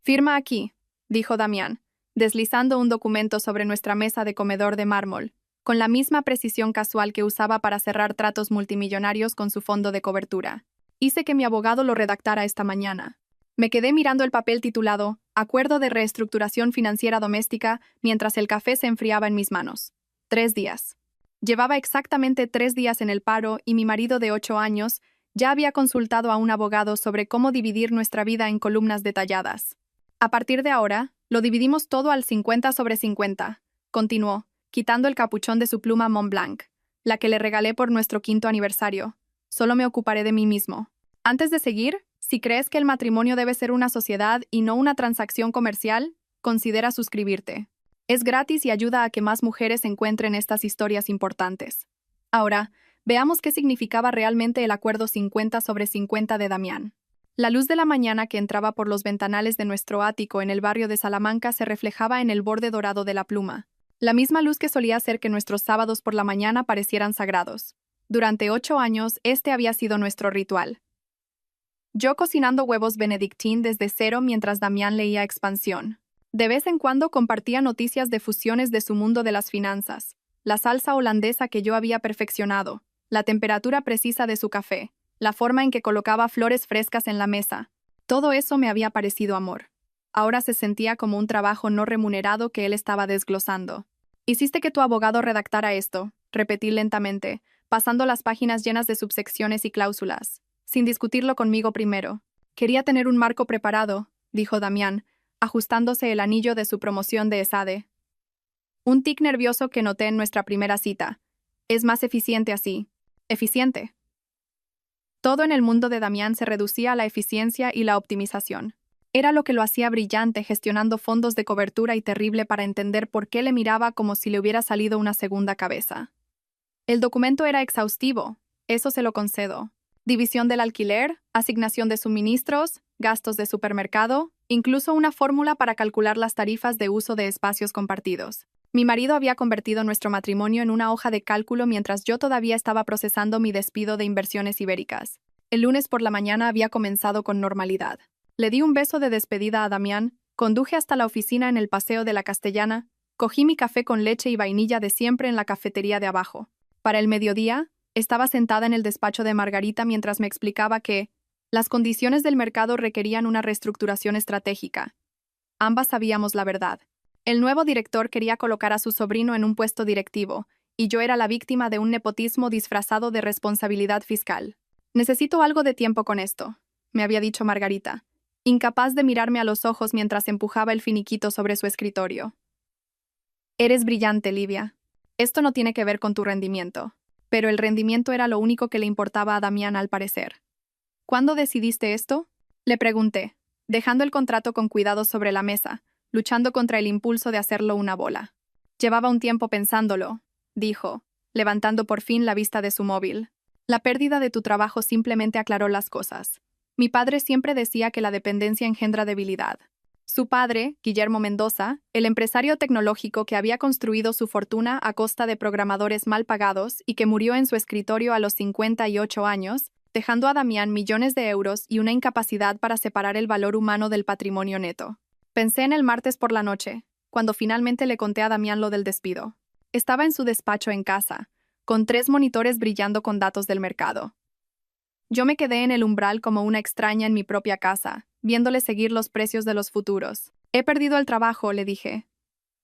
Firma aquí, dijo Damián, deslizando un documento sobre nuestra mesa de comedor de mármol, con la misma precisión casual que usaba para cerrar tratos multimillonarios con su fondo de cobertura. Hice que mi abogado lo redactara esta mañana. Me quedé mirando el papel titulado Acuerdo de Reestructuración Financiera Doméstica mientras el café se enfriaba en mis manos. 3 días. Llevaba exactamente 3 días en el paro y mi marido de 8 años ya había consultado a un abogado sobre cómo dividir nuestra vida en columnas detalladas. A partir de ahora, lo dividimos todo al 50/50, continuó, quitando el capuchón de su pluma Montblanc, la que le regalé por nuestro 5º aniversario. Solo me ocuparé de mí mismo. Antes de seguir, si crees que el matrimonio debe ser una sociedad y no una transacción comercial, considera suscribirte. Es gratis y ayuda a que más mujeres encuentren estas historias importantes. Ahora, veamos qué significaba realmente el acuerdo 50/50 de Damián. La luz de la mañana que entraba por los ventanales de nuestro ático en el barrio de Salamanca se reflejaba en el borde dorado de la pluma, la misma luz que solía hacer que nuestros sábados por la mañana parecieran sagrados. Durante 8 años, este había sido nuestro ritual. Yo cocinando huevos Benedictín desde cero mientras Damián leía Expansión. De vez en cuando compartía noticias de fusiones de su mundo de las finanzas, la salsa holandesa que yo había perfeccionado, la temperatura precisa de su café, la forma en que colocaba flores frescas en la mesa. Todo eso me había parecido amor. Ahora se sentía como un trabajo no remunerado que él estaba desglosando. Hiciste que tu abogado redactara esto, repetí lentamente, pasando las páginas llenas de subsecciones y cláusulas, sin discutirlo conmigo primero. Quería tener un marco preparado, dijo Damián, ajustándose el anillo de su promoción de ESADE. Un tic nervioso que noté en nuestra primera cita. Es más eficiente así. Eficiente. Todo en el mundo de Damián se reducía a la eficiencia y la optimización. Era lo que lo hacía brillante gestionando fondos de cobertura y terrible para entender por qué le miraba como si le hubiera salido una segunda cabeza. El documento era exhaustivo, eso se lo concedo. División del alquiler, asignación de suministros, gastos de supermercado, incluso una fórmula para calcular las tarifas de uso de espacios compartidos. Mi marido había convertido nuestro matrimonio en una hoja de cálculo mientras yo todavía estaba procesando mi despido de Inversiones Ibéricas. El lunes por la mañana había comenzado con normalidad. Le di un beso de despedida a Damián, conduje hasta la oficina en el Paseo de la Castellana, cogí mi café con leche y vainilla de siempre en la cafetería de abajo. Para el mediodía, estaba sentada en el despacho de Margarita mientras me explicaba que las condiciones del mercado requerían una reestructuración estratégica. Ambas sabíamos la verdad. El nuevo director quería colocar a su sobrino en un puesto directivo, y yo era la víctima de un nepotismo disfrazado de responsabilidad fiscal. Necesito algo de tiempo con esto, me había dicho Margarita, incapaz de mirarme a los ojos mientras empujaba el finiquito sobre su escritorio. Eres brillante, Livia. Esto no tiene que ver con tu rendimiento. Pero el rendimiento era lo único que le importaba a Damián al parecer. ¿Cuándo decidiste esto? Le pregunté, dejando el contrato con cuidado sobre la mesa, luchando contra el impulso de hacerlo una bola. Llevaba un tiempo pensándolo, dijo, levantando por fin la vista de su móvil. La pérdida de tu trabajo simplemente aclaró las cosas. Mi padre siempre decía que la dependencia engendra debilidad. Su padre, Guillermo Mendoza, el empresario tecnológico que había construido su fortuna a costa de programadores mal pagados y que murió en su escritorio a los 58 años, dejando a Damián millones de euros y una incapacidad para separar el valor humano del patrimonio neto. Pensé en el martes por la noche, cuando finalmente le conté a Damián lo del despido. Estaba en su despacho en casa, con 3 monitores brillando con datos del mercado. Yo me quedé en el umbral como una extraña en mi propia casa, viéndole seguir los precios de los futuros. He perdido el trabajo, le dije.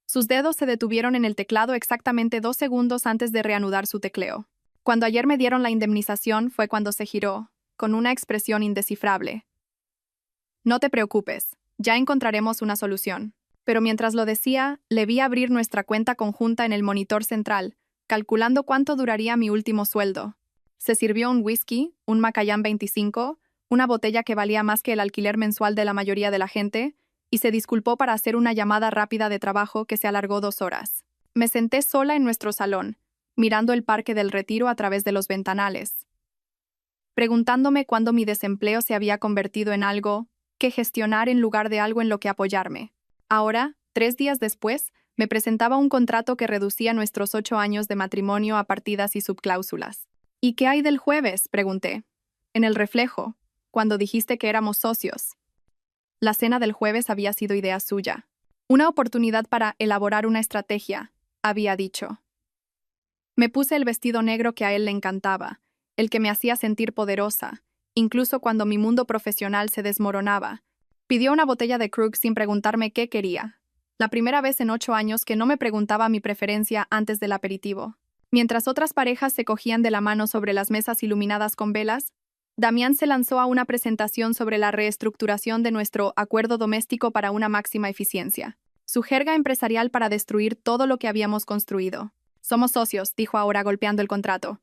Sus dedos se detuvieron en el teclado exactamente 2 segundos antes de reanudar su tecleo. Cuando ayer me dieron la indemnización fue cuando se giró, con una expresión indescifrable. No te preocupes, ya encontraremos una solución. Pero mientras lo decía, le vi abrir nuestra cuenta conjunta en el monitor central, calculando cuánto duraría mi último sueldo. Se sirvió un whisky, un Macallan 25, una botella que valía más que el alquiler mensual de la mayoría de la gente, y se disculpó para hacer una llamada rápida de trabajo que se alargó 2 horas. Me senté sola en nuestro salón, mirando el Parque del Retiro a través de los ventanales, preguntándome cuándo mi desempleo se había convertido en algo que gestionar en lugar de algo en lo que apoyarme. Ahora, 3 días después, me presentaba un contrato que reducía nuestros 8 años de matrimonio a partidas y subcláusulas. ¿Y qué hay del jueves?, pregunté. En el reflejo, cuando dijiste que éramos socios. La cena del jueves había sido idea suya. Una oportunidad para elaborar una estrategia, había dicho. Me puse el vestido negro que a él le encantaba, el que me hacía sentir poderosa, incluso cuando mi mundo profesional se desmoronaba. Pidió una botella de Krug sin preguntarme qué quería. La primera vez en 8 años que no me preguntaba mi preferencia antes del aperitivo. Mientras otras parejas se cogían de la mano sobre las mesas iluminadas con velas, Damián se lanzó a una presentación sobre la reestructuración de nuestro acuerdo doméstico para una máxima eficiencia. Su jerga empresarial para destruir todo lo que habíamos construido. Somos socios, dijo ahora golpeando el contrato.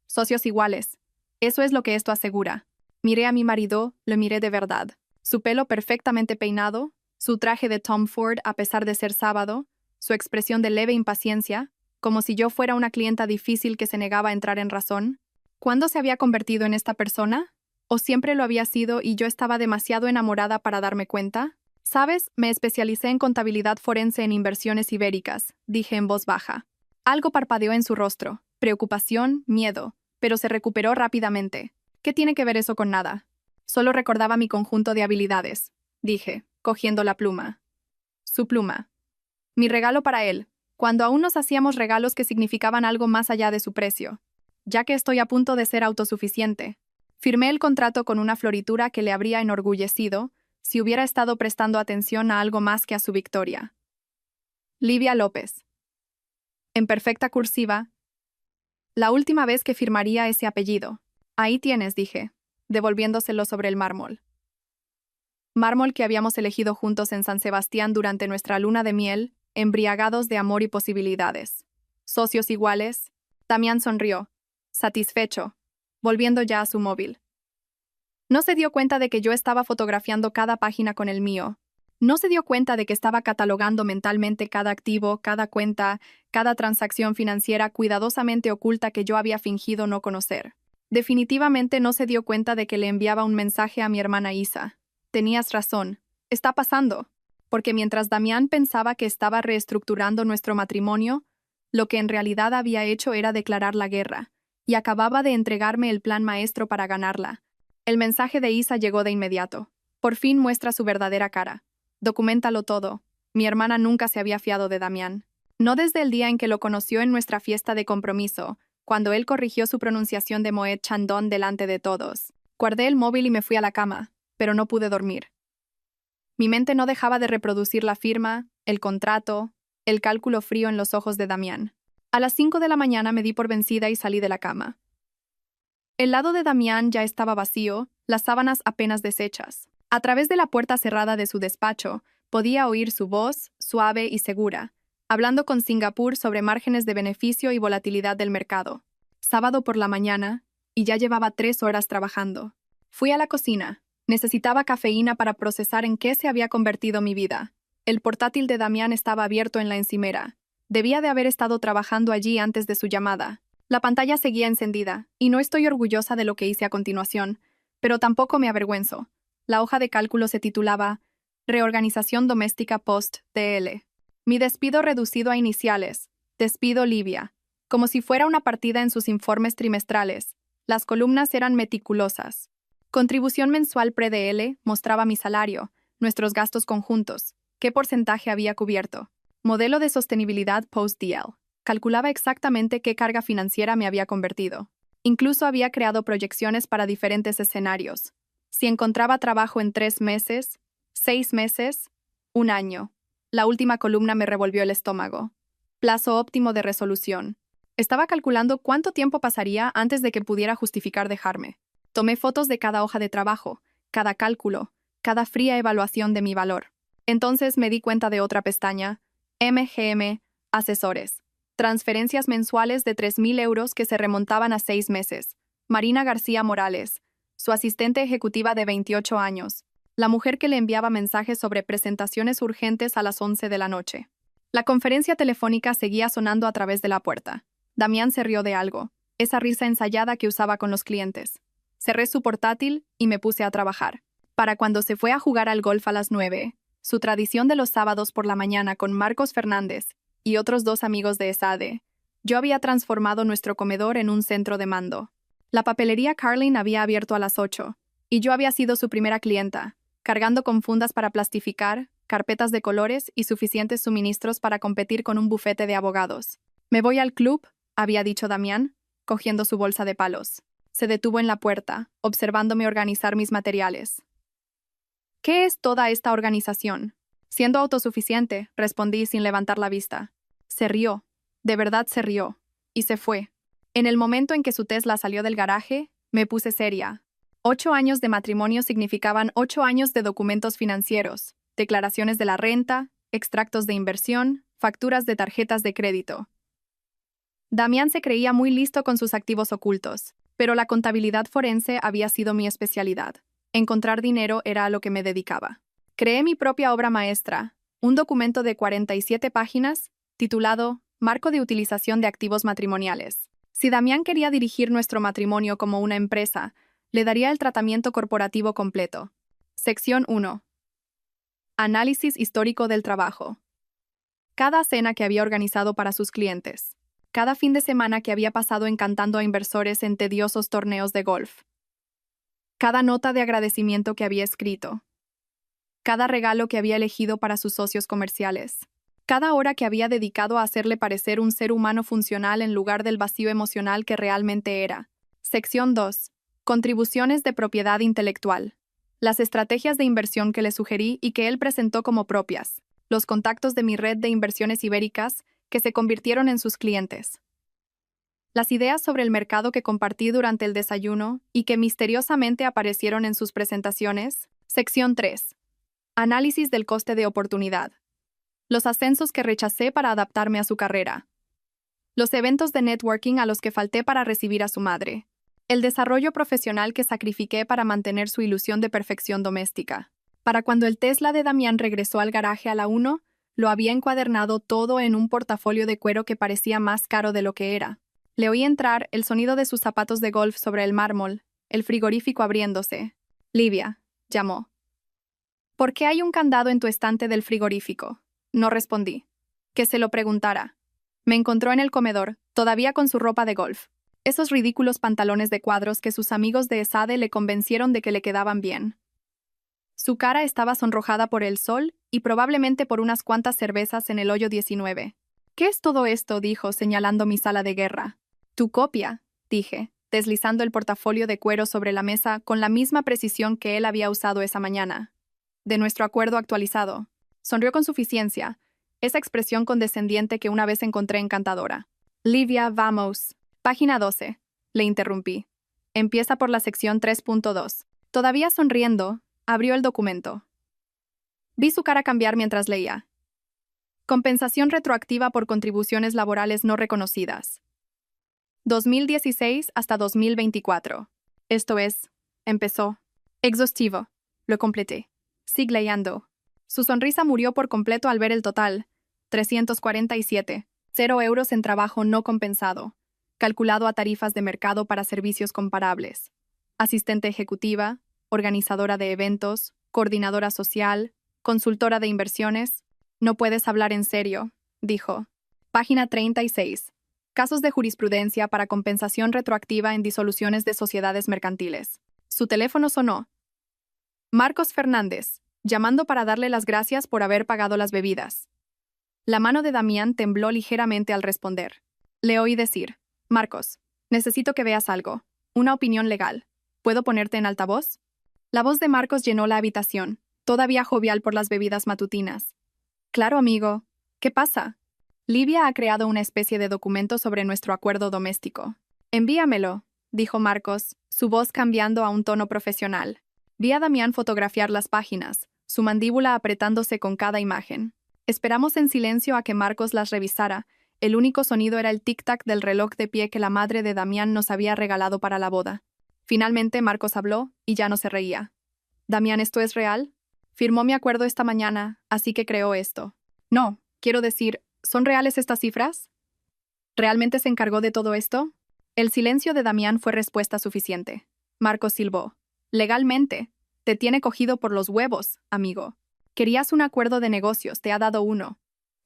Socios iguales. Eso es lo que esto asegura. Miré a mi marido, lo miré de verdad. Su pelo perfectamente peinado, su traje de Tom Ford a pesar de ser sábado, su expresión de leve impaciencia, como si yo fuera una clienta difícil que se negaba a entrar en razón. ¿Cuándo se había convertido en esta persona? ¿O siempre lo había sido y yo estaba demasiado enamorada para darme cuenta? ¿Sabes? Me especialicé en contabilidad forense en inversiones ibéricas, dije en voz baja. Algo parpadeó en su rostro, preocupación, miedo, pero se recuperó rápidamente. ¿Qué tiene que ver eso con nada? Solo recordaba mi conjunto de habilidades, dije, cogiendo la pluma. Su pluma. Mi regalo para él, cuando aún nos hacíamos regalos que significaban algo más allá de su precio. Ya que estoy a punto de ser autosuficiente. Firmé el contrato con una floritura que le habría enorgullecido si hubiera estado prestando atención a algo más que a su victoria. Livia López. En perfecta cursiva. La última vez que firmaría ese apellido. Ahí tienes, dije, devolviéndoselo sobre el mármol. Mármol que habíamos elegido juntos en San Sebastián durante nuestra luna de miel, embriagados de amor y posibilidades. Socios iguales. Damián sonrió, satisfecho, volviendo ya a su móvil. No se dio cuenta de que yo estaba fotografiando cada página con el mío. No se dio cuenta de que estaba catalogando mentalmente cada activo, cada cuenta, cada transacción financiera cuidadosamente oculta que yo había fingido no conocer. Definitivamente no se dio cuenta de que le enviaba un mensaje a mi hermana Isa. Tenías razón. Está pasando. Porque mientras Damián pensaba que estaba reestructurando nuestro matrimonio, lo que en realidad había hecho era declarar la guerra, y acababa de entregarme el plan maestro para ganarla. El mensaje de Isa llegó de inmediato. Por fin muestra su verdadera cara. Documéntalo todo. Mi hermana nunca se había fiado de Damián. No desde el día en que lo conoció en nuestra fiesta de compromiso, cuando él corrigió su pronunciación de Moet Chandon delante de todos. Guardé el móvil y me fui a la cama, pero no pude dormir. Mi mente no dejaba de reproducir la firma, el contrato, el cálculo frío en los ojos de Damián. A las 5 de la mañana me di por vencida y salí de la cama. El lado de Damián ya estaba vacío, las sábanas apenas deshechas. A través de la puerta cerrada de su despacho, podía oír su voz, suave y segura, hablando con Singapur sobre márgenes de beneficio y volatilidad del mercado. Sábado por la mañana, y ya llevaba 3 horas trabajando. Fui a la cocina. Necesitaba cafeína para procesar en qué se había convertido mi vida. El portátil de Damián estaba abierto en la encimera. Debía de haber estado trabajando allí antes de su llamada. La pantalla seguía encendida, y no estoy orgullosa de lo que hice a continuación, pero tampoco me avergüenzo. La hoja de cálculo se titulaba Reorganización Doméstica Post-DL. Mi despido reducido a iniciales. Despido Livia. Como si fuera una partida en sus informes trimestrales. Las columnas eran meticulosas. Contribución mensual pre-DL mostraba mi salario, nuestros gastos conjuntos, qué porcentaje había cubierto. Modelo de sostenibilidad post-DL. Calculaba exactamente qué carga financiera me había convertido. Incluso había creado proyecciones para diferentes escenarios. Si encontraba trabajo en 3 meses, 6 meses, 1 año. La última columna me revolvió el estómago. Plazo óptimo de resolución. Estaba calculando cuánto tiempo pasaría antes de que pudiera justificar dejarme. Tomé fotos de cada hoja de trabajo, cada cálculo, cada fría evaluación de mi valor. Entonces me di cuenta de otra pestaña, MGM, Asesores. Transferencias mensuales de 3.000 euros que se remontaban a 6 meses. Marina García Morales, su asistente ejecutiva de 28 años, la mujer que le enviaba mensajes sobre presentaciones urgentes a las 11 de la noche. La conferencia telefónica seguía sonando a través de la puerta. Damián se rió de algo, esa risa ensayada que usaba con los clientes. Cerré su portátil y me puse a trabajar. Para cuando se fue a jugar al golf a las 9, su tradición de los sábados por la mañana con Marcos Fernández y otros 2 amigos de ESADE, yo había transformado nuestro comedor en un centro de mando. La papelería Carlin había abierto a las 8, y yo había sido su primera clienta, cargando con fundas para plastificar, carpetas de colores y suficientes suministros para competir con un bufete de abogados. «Me voy al club», había dicho Damián, cogiendo su bolsa de palos. Se detuvo en la puerta, observándome organizar mis materiales. «¿Qué es toda esta organización?» «Siendo autosuficiente», respondí sin levantar la vista. Se rió, de verdad se rió, y se fue. En el momento en que su Tesla salió del garaje, me puse seria. 8 años de matrimonio significaban 8 años de documentos financieros, declaraciones de la renta, extractos de inversión, facturas de tarjetas de crédito. Damián se creía muy listo con sus activos ocultos, pero la contabilidad forense había sido mi especialidad. Encontrar dinero era a lo que me dedicaba. Creé mi propia obra maestra, un documento de 47 páginas, titulado Marco de utilización de activos matrimoniales. Si Damián quería dirigir nuestro matrimonio como una empresa, le daría el tratamiento corporativo completo. Sección 1. Análisis histórico del trabajo. Cada cena que había organizado para sus clientes. Cada fin de semana que había pasado encantando a inversores en tediosos torneos de golf. Cada nota de agradecimiento que había escrito. Cada regalo que había elegido para sus socios comerciales. Cada hora que había dedicado a hacerle parecer un ser humano funcional en lugar del vacío emocional que realmente era. Sección 2. Contribuciones de propiedad intelectual. Las estrategias de inversión que le sugerí y que él presentó como propias. Los contactos de mi red de inversiones ibéricas que se convirtieron en sus clientes. Las ideas sobre el mercado que compartí durante el desayuno y que misteriosamente aparecieron en sus presentaciones. Sección 3. Análisis del coste de oportunidad. Los ascensos que rechacé para adaptarme a su carrera. Los eventos de networking a los que falté para recibir a su madre. El desarrollo profesional que sacrifiqué para mantener su ilusión de perfección doméstica. Para cuando el Tesla de Damián regresó al garaje a la 1, lo había encuadernado todo en un portafolio de cuero que parecía más caro de lo que era. Le oí entrar, el sonido de sus zapatos de golf sobre el mármol, el frigorífico abriéndose. «Livia», llamó. «¿Por qué hay un candado en tu estante del frigorífico?» No respondí. Que se lo preguntara. Me encontró en el comedor, todavía con su ropa de golf. Esos ridículos pantalones de cuadros que sus amigos de ESADE le convencieron de que le quedaban bien. Su cara estaba sonrojada por el sol y probablemente por unas cuantas cervezas en el hoyo 19. «¿Qué es todo esto?», dijo, señalando mi sala de guerra. «Tu copia», dije, deslizando el portafolio de cuero sobre la mesa con la misma precisión que él había usado esa mañana. «De nuestro acuerdo actualizado». Sonrió con suficiencia, esa expresión condescendiente que una vez encontré encantadora. «Livia, vamos». Página 12. Le interrumpí. Empieza por la sección 3.2. Todavía sonriendo, abrió el documento. Vi su cara cambiar mientras leía. Compensación retroactiva por contribuciones laborales no reconocidas. 2016 hasta 2024. Esto es, empezó. Exhaustivo. Lo completé. Sigue leyendo. Su sonrisa murió por completo al ver el total. 347. 0 euros en trabajo no compensado. Calculado a tarifas de mercado para servicios comparables. Asistente ejecutiva, organizadora de eventos, coordinadora social, consultora de inversiones. «No puedes hablar en serio», dijo. Página 36. Casos de jurisprudencia para compensación retroactiva en disoluciones de sociedades mercantiles. Su teléfono sonó. Marcos Fernández, llamando para darle las gracias por haber pagado las bebidas. La mano de Damián tembló ligeramente al responder. Le oí decir: «Marcos, necesito que veas algo. Una opinión legal. ¿Puedo ponerte en altavoz?» La voz de Marcos llenó la habitación, todavía jovial por las bebidas matutinas. «Claro, amigo. ¿Qué pasa?» «Livia ha creado una especie de documento sobre nuestro acuerdo doméstico». «Envíamelo», dijo Marcos, su voz cambiando a un tono profesional. Vi a Damián fotografiar las páginas, su mandíbula apretándose con cada imagen. Esperamos en silencio a que Marcos las revisara. El único sonido era el tic-tac del reloj de pie que la madre de Damián nos había regalado para la boda. Finalmente Marcos habló y ya no se reía. «Damián, ¿esto es real? Firmó mi acuerdo esta mañana, así que creó esto». «No, quiero decir, ¿son reales estas cifras? ¿Realmente se encargó de todo esto?» El silencio de Damián fue respuesta suficiente. Marcos silbó. «Legalmente. Te tiene cogido por los huevos, amigo. Querías un acuerdo de negocios, te ha dado uno.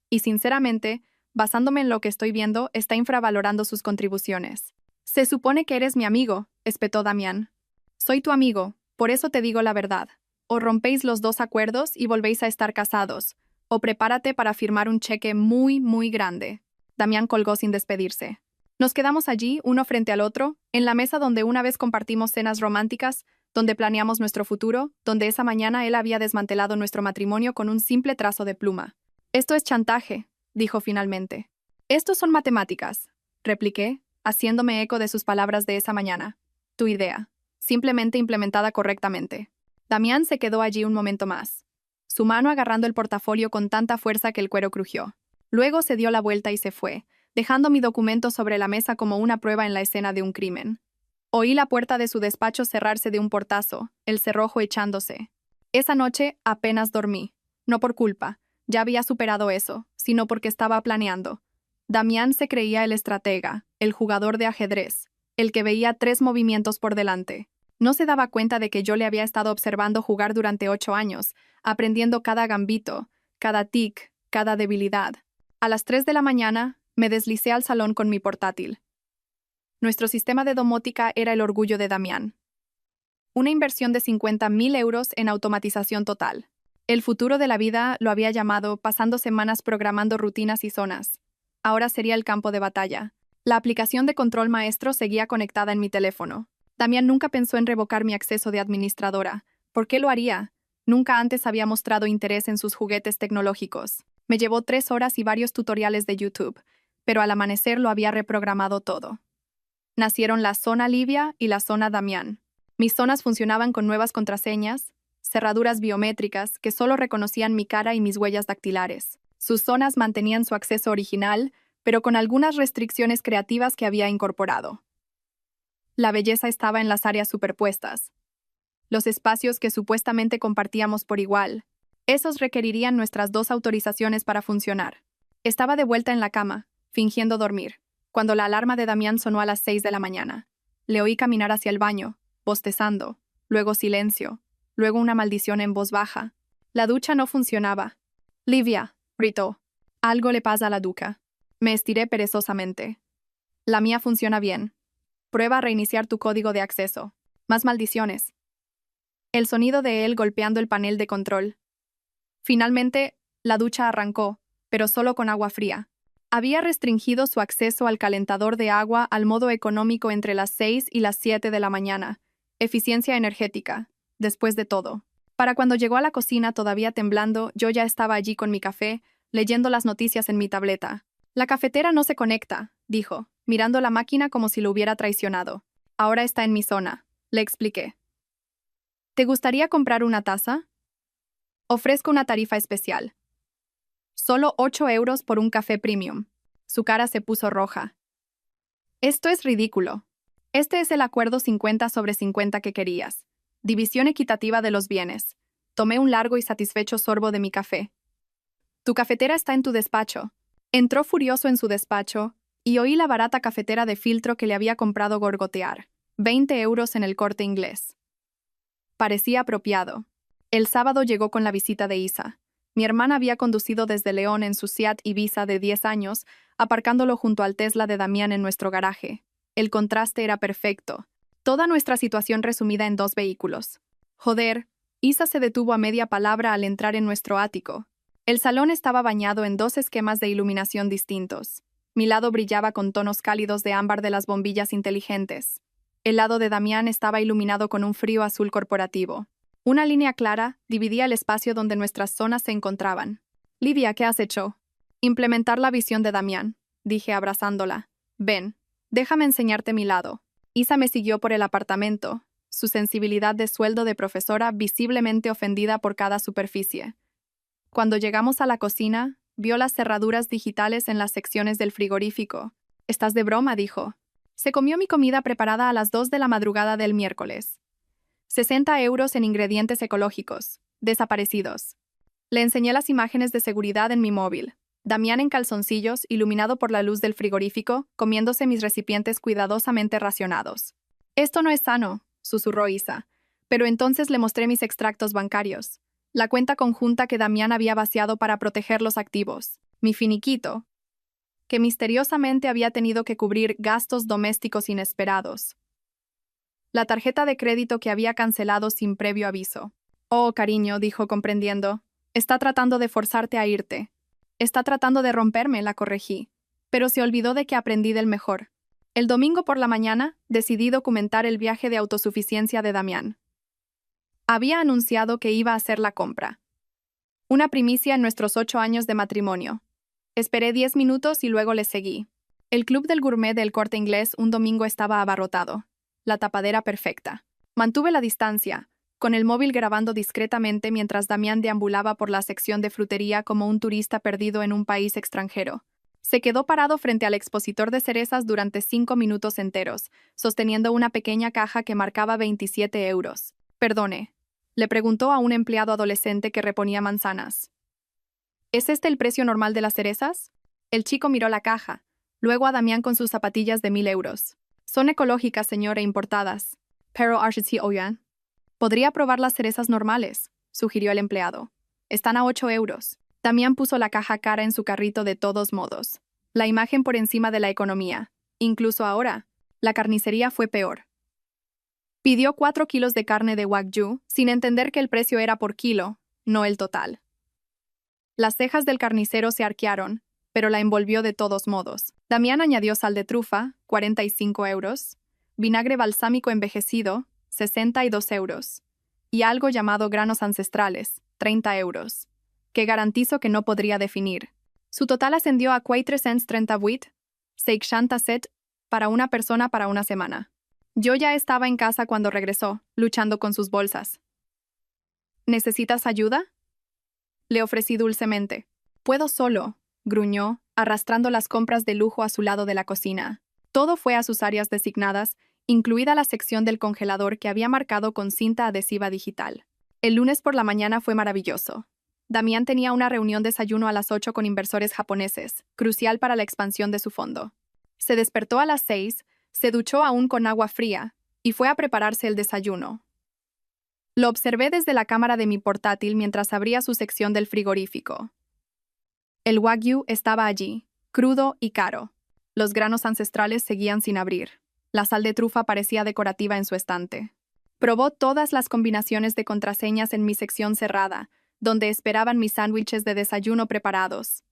Y sinceramente, basándome en lo que estoy viendo, está infravalorando sus contribuciones». «Se supone que eres mi amigo», espetó Damián. «Soy tu amigo, por eso te digo la verdad. O rompéis los dos acuerdos y volvéis a estar casados, o prepárate para firmar un cheque muy, muy grande. Damián colgó sin despedirse. Nos quedamos allí, uno frente al otro, en la mesa donde una vez compartimos cenas románticas, donde planeamos nuestro futuro, donde esa mañana él había desmantelado nuestro matrimonio con un simple trazo de pluma. Esto es chantaje, dijo finalmente. Estos son matemáticas, repliqué, haciéndome eco de sus palabras de esa mañana. Tu idea, simplemente implementada correctamente. Damián se quedó allí un momento más, su mano agarrando el portafolio con tanta fuerza que el cuero crujió. Luego se dio la vuelta y se fue, dejando mi documento sobre la mesa como una prueba en la escena de un crimen. Oí la puerta de su despacho cerrarse de un portazo, el cerrojo echándose. Esa noche apenas dormí, no por culpa, ya había superado eso, sino porque estaba planeando. Damián se creía el estratega, el jugador de ajedrez, el que veía 3 movimientos por delante. No se daba cuenta de que yo le había estado observando jugar durante 8 años, aprendiendo cada gambito, cada tic, cada debilidad. A las 3 de la mañana, me deslicé al salón con mi portátil. Nuestro sistema de domótica era el orgullo de Damián. Una inversión de 50.000 euros en automatización total. El futuro de la vida lo había llamado pasando semanas programando rutinas y zonas. Ahora sería el campo de batalla. La aplicación de control maestro seguía conectada en mi teléfono. Damián nunca pensó en revocar mi acceso de administradora. ¿Por qué lo haría? Nunca antes había mostrado interés en sus juguetes tecnológicos. Me llevó 3 horas y varios tutoriales de YouTube, pero al amanecer lo había reprogramado todo. Nacieron la zona Livia y la zona Damián. Mis zonas funcionaban con nuevas contraseñas, cerraduras biométricas que solo reconocían mi cara y mis huellas dactilares. Sus zonas mantenían su acceso original, pero con algunas restricciones creativas que había incorporado. La belleza estaba en las áreas superpuestas. Los espacios que supuestamente compartíamos por igual. Esos requerirían nuestras 2 autorizaciones para funcionar. Estaba de vuelta en la cama, fingiendo dormir, cuando la alarma de Damián sonó a las 6 de la mañana. Le oí caminar hacia el baño, bostezando, luego silencio, luego una maldición en voz baja. La ducha no funcionaba. «Livia», gritó. «Algo le pasa a la ducha». Me estiré perezosamente. «La mía funciona bien. Prueba a reiniciar tu código de acceso. Más maldiciones». El sonido de él golpeando el panel de control. Finalmente, la ducha arrancó, pero solo con agua fría. Había restringido su acceso al calentador de agua al modo económico entre las 6 y las 7 de la mañana. Eficiencia energética, después de todo. Para cuando llegó a la cocina todavía temblando, yo ya estaba allí con mi café, leyendo las noticias en mi tableta. «La cafetera no se conecta», dijo, mirando la máquina como si lo hubiera traicionado. «Ahora está en mi zona», le expliqué. «¿Te gustaría comprar una taza? Ofrezco una tarifa especial. Solo 8 euros por un café premium». Su cara se puso roja. «Esto es ridículo. Este es el acuerdo 50/50 que querías. División equitativa de los bienes». Tomé un largo y satisfecho sorbo de mi café. «Tu cafetera está en tu despacho». Entró furioso en su despacho y oí la barata cafetera de filtro que le había comprado gorgotear. 20 euros en el Corte Inglés. Parecía apropiado. El sábado llegó con la visita de Isa. Mi hermana había conducido desde León en su Seat Ibiza de 10 años, aparcándolo junto al Tesla de Damián en nuestro garaje. El contraste era perfecto. Toda nuestra situación resumida en 2 vehículos. Joder, Isa se detuvo a media palabra al entrar en nuestro ático. El salón estaba bañado en 2 esquemas de iluminación distintos. Mi lado brillaba con tonos cálidos de ámbar de las bombillas inteligentes. El lado de Damián estaba iluminado con un frío azul corporativo. Una línea clara dividía el espacio donde nuestras zonas se encontraban. «Livia, ¿qué has hecho?» «Implementar la visión de Damián», dije abrazándola. «Ven, déjame enseñarte mi lado». Isa me siguió por el apartamento, su sensibilidad de sueldo de profesora visiblemente ofendida por cada superficie. Cuando llegamos a la cocina, vio las cerraduras digitales en las secciones del frigorífico. «¿Estás de broma?», dijo. Se comió mi comida preparada a las 2 de la madrugada del miércoles. 60 euros en ingredientes ecológicos, desaparecidos. Le enseñé las imágenes de seguridad en mi móvil. Damián en calzoncillos, iluminado por la luz del frigorífico, comiéndose mis recipientes cuidadosamente racionados. «Esto no es sano», susurró Isa. Pero entonces le mostré mis extractos bancarios. La cuenta conjunta que Damián había vaciado para proteger los activos. Mi finiquito, que misteriosamente había tenido que cubrir gastos domésticos inesperados. La tarjeta de crédito que había cancelado sin previo aviso. Oh, cariño, dijo comprendiendo. Está tratando de forzarte a irte. Está tratando de romperme, la corregí. Pero se olvidó de que aprendí del mejor. El domingo por la mañana, decidí documentar el viaje de autosuficiencia de Damián. Había anunciado que iba a hacer la compra. Una primicia en nuestros 8 años de matrimonio. Esperé 10 minutos y luego le seguí. El club del gourmet del Corte Inglés un domingo estaba abarrotado. La tapadera perfecta. Mantuve la distancia, con el móvil grabando discretamente mientras Damián deambulaba por la sección de frutería como un turista perdido en un país extranjero. Se quedó parado frente al expositor de cerezas durante 5 minutos enteros, sosteniendo una pequeña caja que marcaba 27 euros. Perdone, le preguntó a un empleado adolescente que reponía manzanas. ¿Es este el precio normal de las cerezas? El chico miró la caja, luego a Damián con sus zapatillas de 1000 euros. Son ecológicas, señor, e importadas. Pero oyan. Podría probar las cerezas normales, sugirió el empleado. Están a 8 euros. Damián puso la caja cara en su carrito de todos modos. La imagen por encima de la economía. Incluso ahora, la carnicería fue peor. Pidió 4 kilos de carne de Wagyu, sin entender que el precio era por kilo, no el total. Las cejas del carnicero se arquearon, pero la envolvió de todos modos. Damián añadió sal de trufa, 45 euros, vinagre balsámico envejecido, 62 euros, y algo llamado granos ancestrales, 30 euros, que garantizo que no podría definir. Su total ascendió a 438, 67 para una persona para una semana. Yo ya estaba en casa cuando regresó, luchando con sus bolsas. ¿Necesitas ayuda? Le ofrecí dulcemente. Puedo solo, gruñó, arrastrando las compras de lujo a su lado de la cocina. Todo fue a sus áreas designadas, incluida la sección del congelador que había marcado con cinta adhesiva digital. El lunes por la mañana fue maravilloso. Damián tenía una reunión desayuno a las 8 con inversores japoneses, crucial para la expansión de su fondo. Se despertó a las 6, se duchó aún con agua fría, y fue a prepararse el desayuno. Lo observé desde la cámara de mi portátil mientras abría su sección del frigorífico. El Wagyu estaba allí, crudo y caro. Los granos ancestrales seguían sin abrir. La sal de trufa parecía decorativa en su estante. Probó todas las combinaciones de contraseñas en mi sección cerrada, donde esperaban mis sándwiches de desayuno preparados.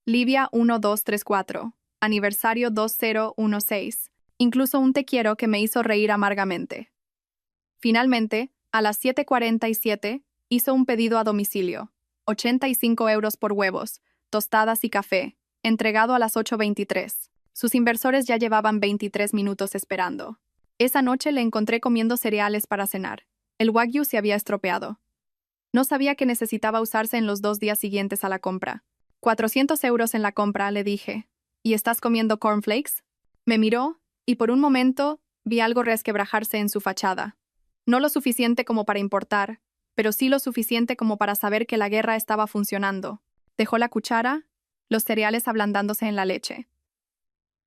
Livia 1234, aniversario 2016, incluso un te quiero que me hizo reír amargamente. Finalmente, a las 7:47, hizo un pedido a domicilio, 85 euros por huevos, tostadas y café, entregado a las 8:23. Sus inversores ya llevaban 23 minutos esperando. Esa noche le encontré comiendo cereales para cenar. El Wagyu se había estropeado. No sabía que necesitaba usarse en los 2 días siguientes a la compra. 400 euros en la compra, le dije. ¿Y estás comiendo cornflakes? Me miró, y por un momento vi algo resquebrajarse en su fachada. No lo suficiente como para importar, pero sí lo suficiente como para saber que la guerra estaba funcionando. Dejó la cuchara, los cereales ablandándose en la leche.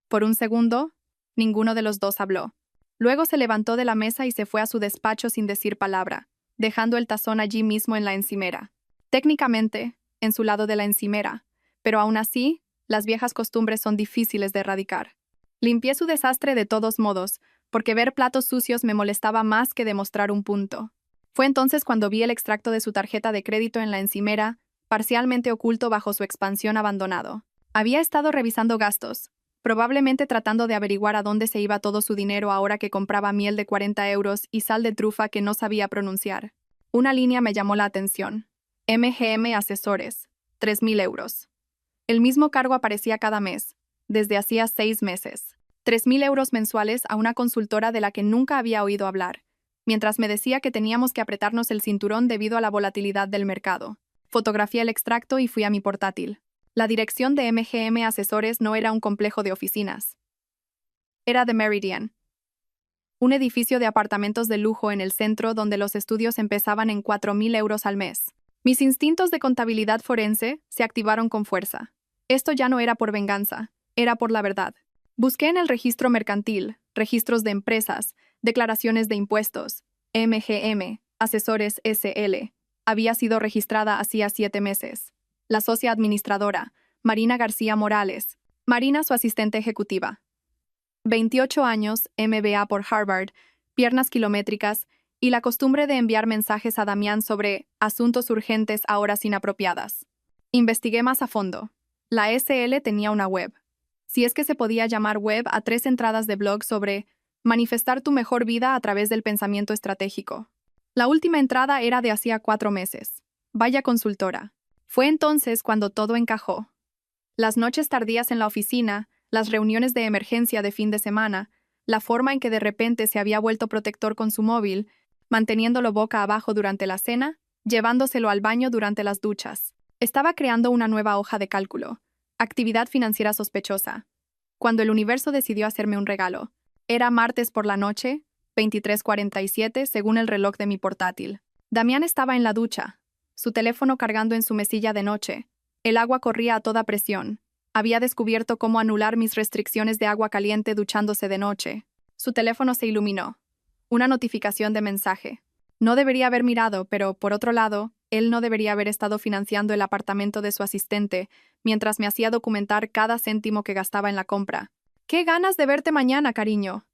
Por un segundo, ninguno de los dos habló. Luego se levantó de la mesa y se fue a su despacho sin decir palabra, dejando el tazón allí mismo en la encimera. Técnicamente, en su lado de la encimera, pero aún así, las viejas costumbres son difíciles de erradicar. Limpié su desastre de todos modos, porque ver platos sucios me molestaba más que demostrar un punto. Fue entonces cuando vi el extracto de su tarjeta de crédito en la encimera, parcialmente oculto bajo su expansión abandonado. Había estado revisando gastos, probablemente tratando de averiguar a dónde se iba todo su dinero ahora que compraba miel de 40 euros y sal de trufa que no sabía pronunciar. Una línea me llamó la atención. MGM Asesores, 3.000 euros. El mismo cargo aparecía cada mes, desde hacía 6 meses. 3.000 euros mensuales a una consultora de la que nunca había oído hablar, mientras me decía que teníamos que apretarnos el cinturón debido a la volatilidad del mercado. Fotografié el extracto y fui a mi portátil. La dirección de MGM Asesores no era un complejo de oficinas. Era The Meridian, un edificio de apartamentos de lujo en el centro donde los estudios empezaban en 4.000 euros al mes. Mis instintos de contabilidad forense se activaron con fuerza. Esto ya no era por venganza, era por la verdad. Busqué en el registro mercantil, registros de empresas, declaraciones de impuestos. MGM, Asesores SL, había sido registrada hacía 7 meses. La socia administradora, Marina García Morales. Marina, su asistente ejecutiva. 28 años, MBA por Harvard, piernas kilométricas y la costumbre de enviar mensajes a Damián sobre asuntos urgentes a horas inapropiadas. Investigué más a fondo. La SL tenía una web. Si es que se podía llamar web a 3 entradas de blog sobre manifestar tu mejor vida a través del pensamiento estratégico. La última entrada era de hacía 4 meses. Vaya consultora. Fue entonces cuando todo encajó. Las noches tardías en la oficina, las reuniones de emergencia de fin de semana, la forma en que de repente se había vuelto protector con su móvil, manteniéndolo boca abajo durante la cena, llevándoselo al baño durante las duchas. Estaba creando una nueva hoja de cálculo. Actividad financiera sospechosa. Cuando el universo decidió hacerme un regalo. Era martes por la noche, 23:47 según el reloj de mi portátil. Damián estaba en la ducha, su teléfono cargando en su mesilla de noche. El agua corría a toda presión. Había descubierto cómo anular mis restricciones de agua caliente duchándose de noche. Su teléfono se iluminó. Una notificación de mensaje. No debería haber mirado, pero, por otro lado, él no debería haber estado financiando el apartamento de su asistente mientras me hacía documentar cada céntimo que gastaba en la compra. ¡Qué ganas de verte mañana, cariño!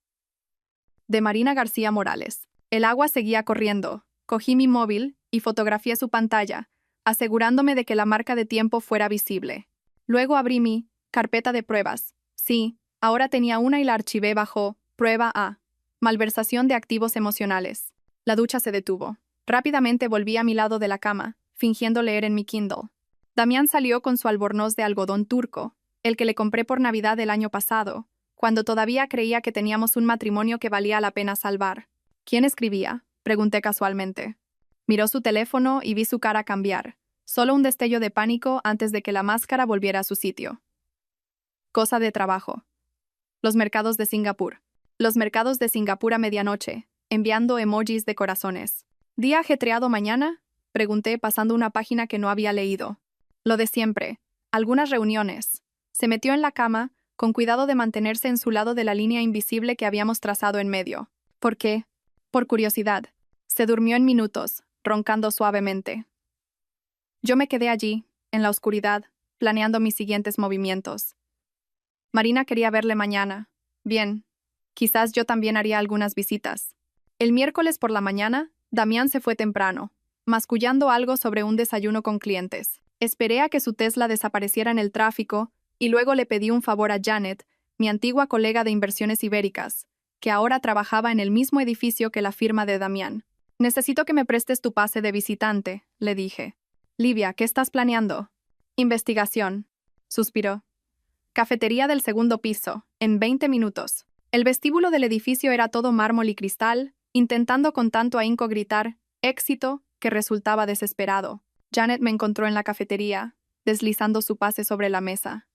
De Marina García Morales. El agua seguía corriendo. Cogí mi móvil y fotografié su pantalla, asegurándome de que la marca de tiempo fuera visible. Luego abrí mi carpeta de pruebas. Sí, ahora tenía una y la archivé bajo Prueba A. Malversación de activos emocionales. La ducha se detuvo. Rápidamente volví a mi lado de la cama, fingiendo leer en mi Kindle. Damián salió con su albornoz de algodón turco, el que le compré por Navidad del año pasado, cuando todavía creía que teníamos un matrimonio que valía la pena salvar. ¿Quién escribía?, pregunté casualmente. Miró su teléfono y vi su cara cambiar. Solo un destello de pánico antes de que la máscara volviera a su sitio. Cosa de trabajo. Los mercados de Singapur. Los mercados de Singapur a medianoche, enviando emojis de corazones. ¿Día ajetreado mañana?, pregunté pasando una página que no había leído. Lo de siempre. Algunas reuniones. Se metió en la cama, con cuidado de mantenerse en su lado de la línea invisible que habíamos trazado en medio. ¿Por qué? Por curiosidad. Se durmió en minutos, roncando suavemente. Yo me quedé allí, en la oscuridad, planeando mis siguientes movimientos. Marina quería verle mañana. Bien, quizás yo también haría algunas visitas. El miércoles por la mañana, Damián se fue temprano, mascullando algo sobre un desayuno con clientes. Esperé a que su Tesla desapareciera en el tráfico y luego le pedí un favor a Janet, mi antigua colega de inversiones ibéricas, que ahora trabajaba en el mismo edificio que la firma de Damián. Necesito que me prestes tu pase de visitante, le dije. Livia, ¿qué estás planeando? Investigación. Suspiró. Cafetería del segundo piso, en 20 minutos. El vestíbulo del edificio era todo mármol y cristal, intentando con tanto ahínco gritar éxito que resultaba desesperado. Janet me encontró en la cafetería, deslizando su pase sobre la mesa.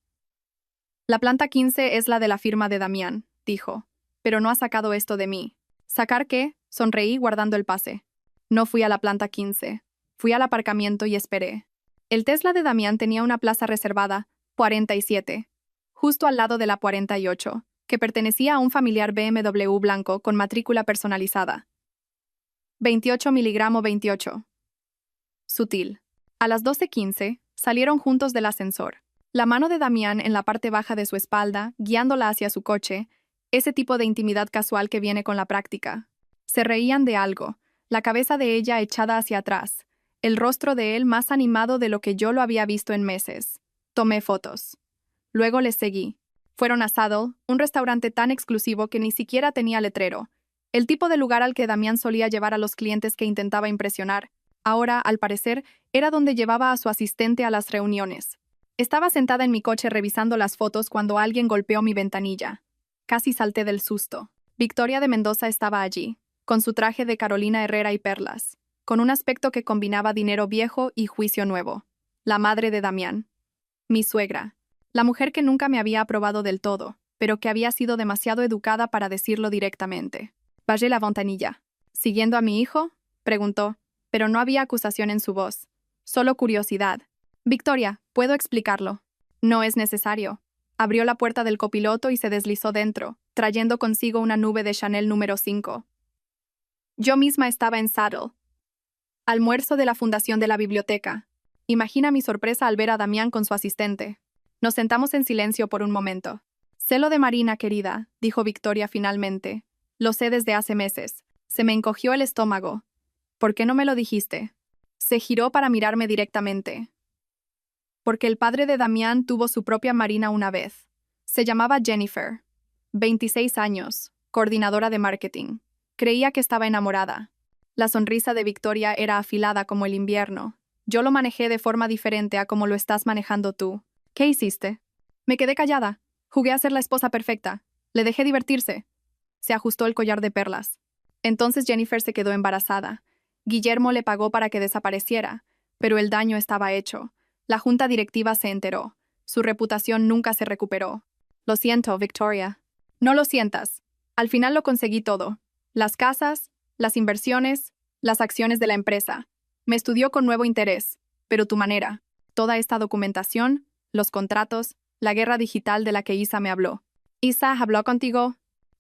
La planta 15 es la de la firma de Damián, dijo, pero no ha sacado esto de mí. ¿Sacar qué? Sonreí guardando el pase. No fui a la planta 15. Fui al aparcamiento y esperé. El Tesla de Damián tenía una plaza reservada, 47, justo al lado de la 48, que pertenecía a un familiar BMW blanco con matrícula personalizada. 28 miligramo 28. Sutil. A las 12:15, salieron juntos del ascensor. La mano de Damián en la parte baja de su espalda, guiándola hacia su coche, ese tipo de intimidad casual que viene con la práctica. Se reían de algo, la cabeza de ella echada hacia atrás, el rostro de él más animado de lo que yo lo había visto en meses. Tomé fotos. Luego les seguí. Fueron a Saddle, un restaurante tan exclusivo que ni siquiera tenía letrero, el tipo de lugar al que Damián solía llevar a los clientes que intentaba impresionar. Ahora, al parecer, era donde llevaba a su asistente a las reuniones. Estaba sentada en mi coche revisando las fotos cuando alguien golpeó mi ventanilla. Casi salté del susto. Victoria de Mendoza estaba allí, con su traje de Carolina Herrera y perlas, con un aspecto que combinaba dinero viejo y juicio nuevo. La madre de Damián. Mi suegra. La mujer que nunca me había aprobado del todo, pero que había sido demasiado educada para decirlo directamente. Bajé la ventanilla. ¿Siguiendo a mi hijo?, preguntó, pero no había acusación en su voz. Solo curiosidad. Victoria, ¿puedo explicarlo? No es necesario. Abrió la puerta del copiloto y se deslizó dentro, trayendo consigo una nube de Chanel número 5. Yo misma estaba en Saddle. Almuerzo de la fundación de la biblioteca. Imagina mi sorpresa al ver a Damián con su asistente. Nos sentamos en silencio por un momento. Sé lo de Marina, querida, dijo Victoria finalmente. Lo sé desde hace meses. Se me encogió el estómago. ¿Por qué no me lo dijiste? Se giró para mirarme directamente. Porque el padre de Damián tuvo su propia marina una vez. Se llamaba Jennifer. 26 años, coordinadora de marketing. Creía que estaba enamorada. La sonrisa de Victoria era afilada como el invierno. Yo lo manejé de forma diferente a como lo estás manejando tú. ¿Qué hiciste? Me quedé callada. Jugué a ser la esposa perfecta. Le dejé divertirse. Se ajustó el collar de perlas. Entonces Jennifer se quedó embarazada. Guillermo le pagó para que desapareciera, pero el daño estaba hecho. La junta directiva se enteró. Su reputación nunca se recuperó. Lo siento, Victoria. No lo sientas. Al final lo conseguí todo. Las casas, las inversiones, las acciones de la empresa. Me estudió con nuevo interés, pero tu manera, toda esta documentación, los contratos, la guerra digital de la que Isa me habló. ¿Isa habló contigo?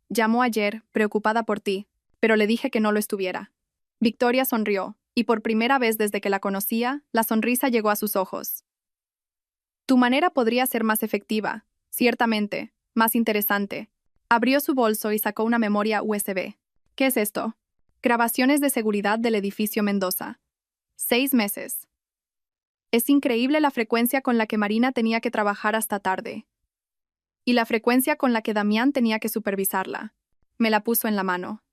Llamó ayer, preocupada por ti, pero le dije que no lo estuviera. Victoria sonrió, y por primera vez desde que la conocía, la sonrisa llegó a sus ojos. Tu manera podría ser más efectiva, ciertamente, más interesante. Abrió su bolso y sacó una memoria USB. ¿Qué es esto? Grabaciones de seguridad del edificio Mendoza. 6 meses. Es increíble la frecuencia con la que Marina tenía que trabajar hasta tarde. Y la frecuencia con la que Damián tenía que supervisarla. Me la puso en la mano.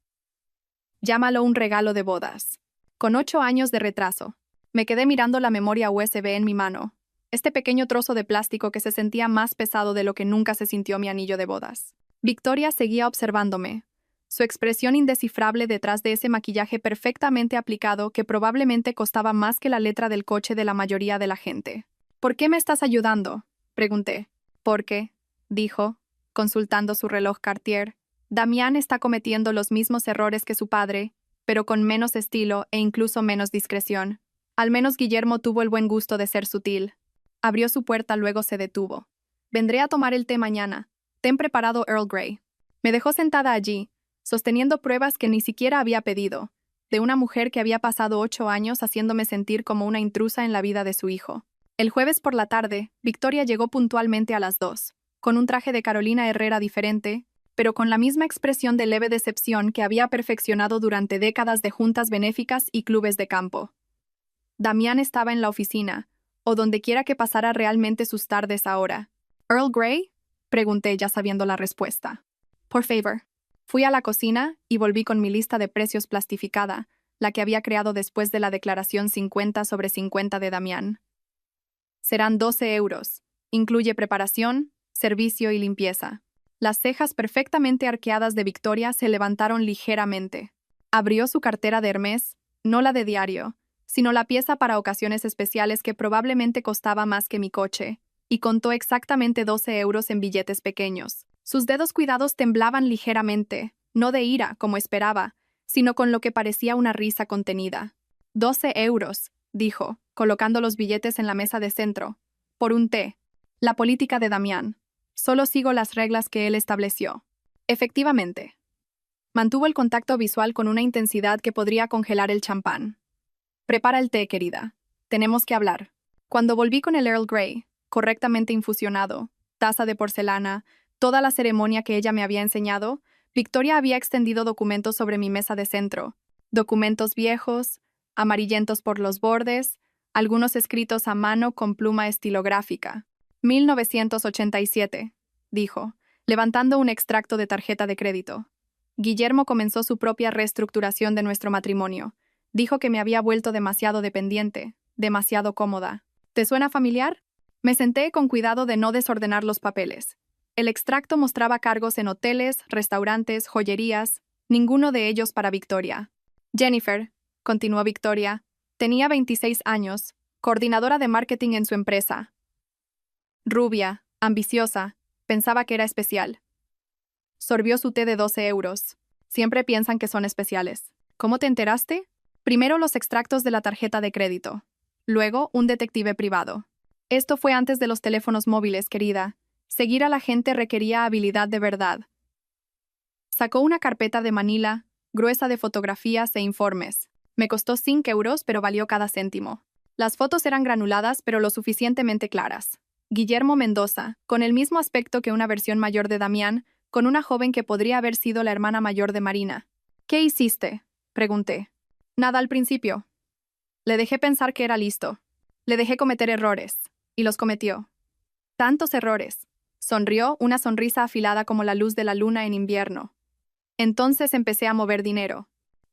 Llámalo un regalo de bodas. Con 8 años de retraso. Me quedé mirando la memoria USB en mi mano. Este pequeño trozo de plástico que se sentía más pesado de lo que nunca se sintió mi anillo de bodas. Victoria seguía observándome. Su expresión indescifrable detrás de ese maquillaje perfectamente aplicado que probablemente costaba más que la letra del coche de la mayoría de la gente. ¿Por qué me estás ayudando? Pregunté. Porque, dijo, consultando su reloj Cartier, Damián está cometiendo los mismos errores que su padre, pero con menos estilo e incluso menos discreción. Al menos Guillermo tuvo el buen gusto de ser sutil. Abrió su puerta, luego se detuvo. Vendré a tomar el té mañana. Ten preparado Earl Grey. Me dejó sentada allí, sosteniendo pruebas que ni siquiera había pedido, de una mujer que había pasado 8 años haciéndome sentir como una intrusa en la vida de su hijo. El jueves por la tarde, Victoria llegó puntualmente a las 2, con un traje de Carolina Herrera diferente, pero con la misma expresión de leve decepción que había perfeccionado durante décadas de juntas benéficas y clubes de campo. Damián estaba en la oficina, o donde quiera que pasara realmente sus tardes ahora. ¿Earl Grey? Pregunté ya sabiendo la respuesta. Por favor. Fui a la cocina y volví con mi lista de precios plastificada, la que había creado después de la declaración 50/50 de Damián. Serán 12 euros. Incluye preparación, servicio y limpieza. Las cejas perfectamente arqueadas de Victoria se levantaron ligeramente. Abrió su cartera de Hermès, no la de diario, sino la pieza para ocasiones especiales que probablemente costaba más que mi coche, y contó exactamente 12 euros en billetes pequeños. Sus dedos cuidados temblaban ligeramente, no de ira, como esperaba, sino con lo que parecía una risa contenida. 12 euros, dijo, colocando los billetes en la mesa de centro. Por un té. La política de Damián. Solo sigo las reglas que él estableció. Efectivamente. Mantuvo el contacto visual con una intensidad que podría congelar el champán. Prepara el té, querida. Tenemos que hablar. Cuando volví con el Earl Grey, correctamente infusionado, taza de porcelana, toda la ceremonia que ella me había enseñado, Victoria había extendido documentos sobre mi mesa de centro. Documentos viejos, amarillentos por los bordes, algunos escritos a mano con pluma estilográfica. 1987, dijo, levantando un extracto de tarjeta de crédito. Guillermo comenzó su propia reestructuración de nuestro matrimonio. Dijo que me había vuelto demasiado dependiente, demasiado cómoda. ¿Te suena familiar? Me senté con cuidado de no desordenar los papeles. El extracto mostraba cargos en hoteles, restaurantes, joyerías, ninguno de ellos para Victoria. Jennifer, continuó Victoria, tenía 26 años, coordinadora de marketing en su empresa. Rubia, ambiciosa, pensaba que era especial. Sorbió su té de 12 euros. Siempre piensan que son especiales. ¿Cómo te enteraste? Primero los extractos de la tarjeta de crédito. Luego, un detective privado. Esto fue antes de los teléfonos móviles, querida. Seguir a la gente requería habilidad de verdad. Sacó una carpeta de Manila, gruesa de fotografías e informes. Me costó 5 euros, pero valió cada céntimo. Las fotos eran granuladas, pero lo suficientemente claras. Guillermo Mendoza, con el mismo aspecto que una versión mayor de Damián, con una joven que podría haber sido la hermana mayor de Marina. ¿Qué hiciste? Pregunté. Nada al principio. Le dejé pensar que era listo. Le dejé cometer errores. Y los cometió. Tantos errores. Sonrió, una sonrisa afilada como la luz de la luna en invierno. Entonces empecé a mover dinero.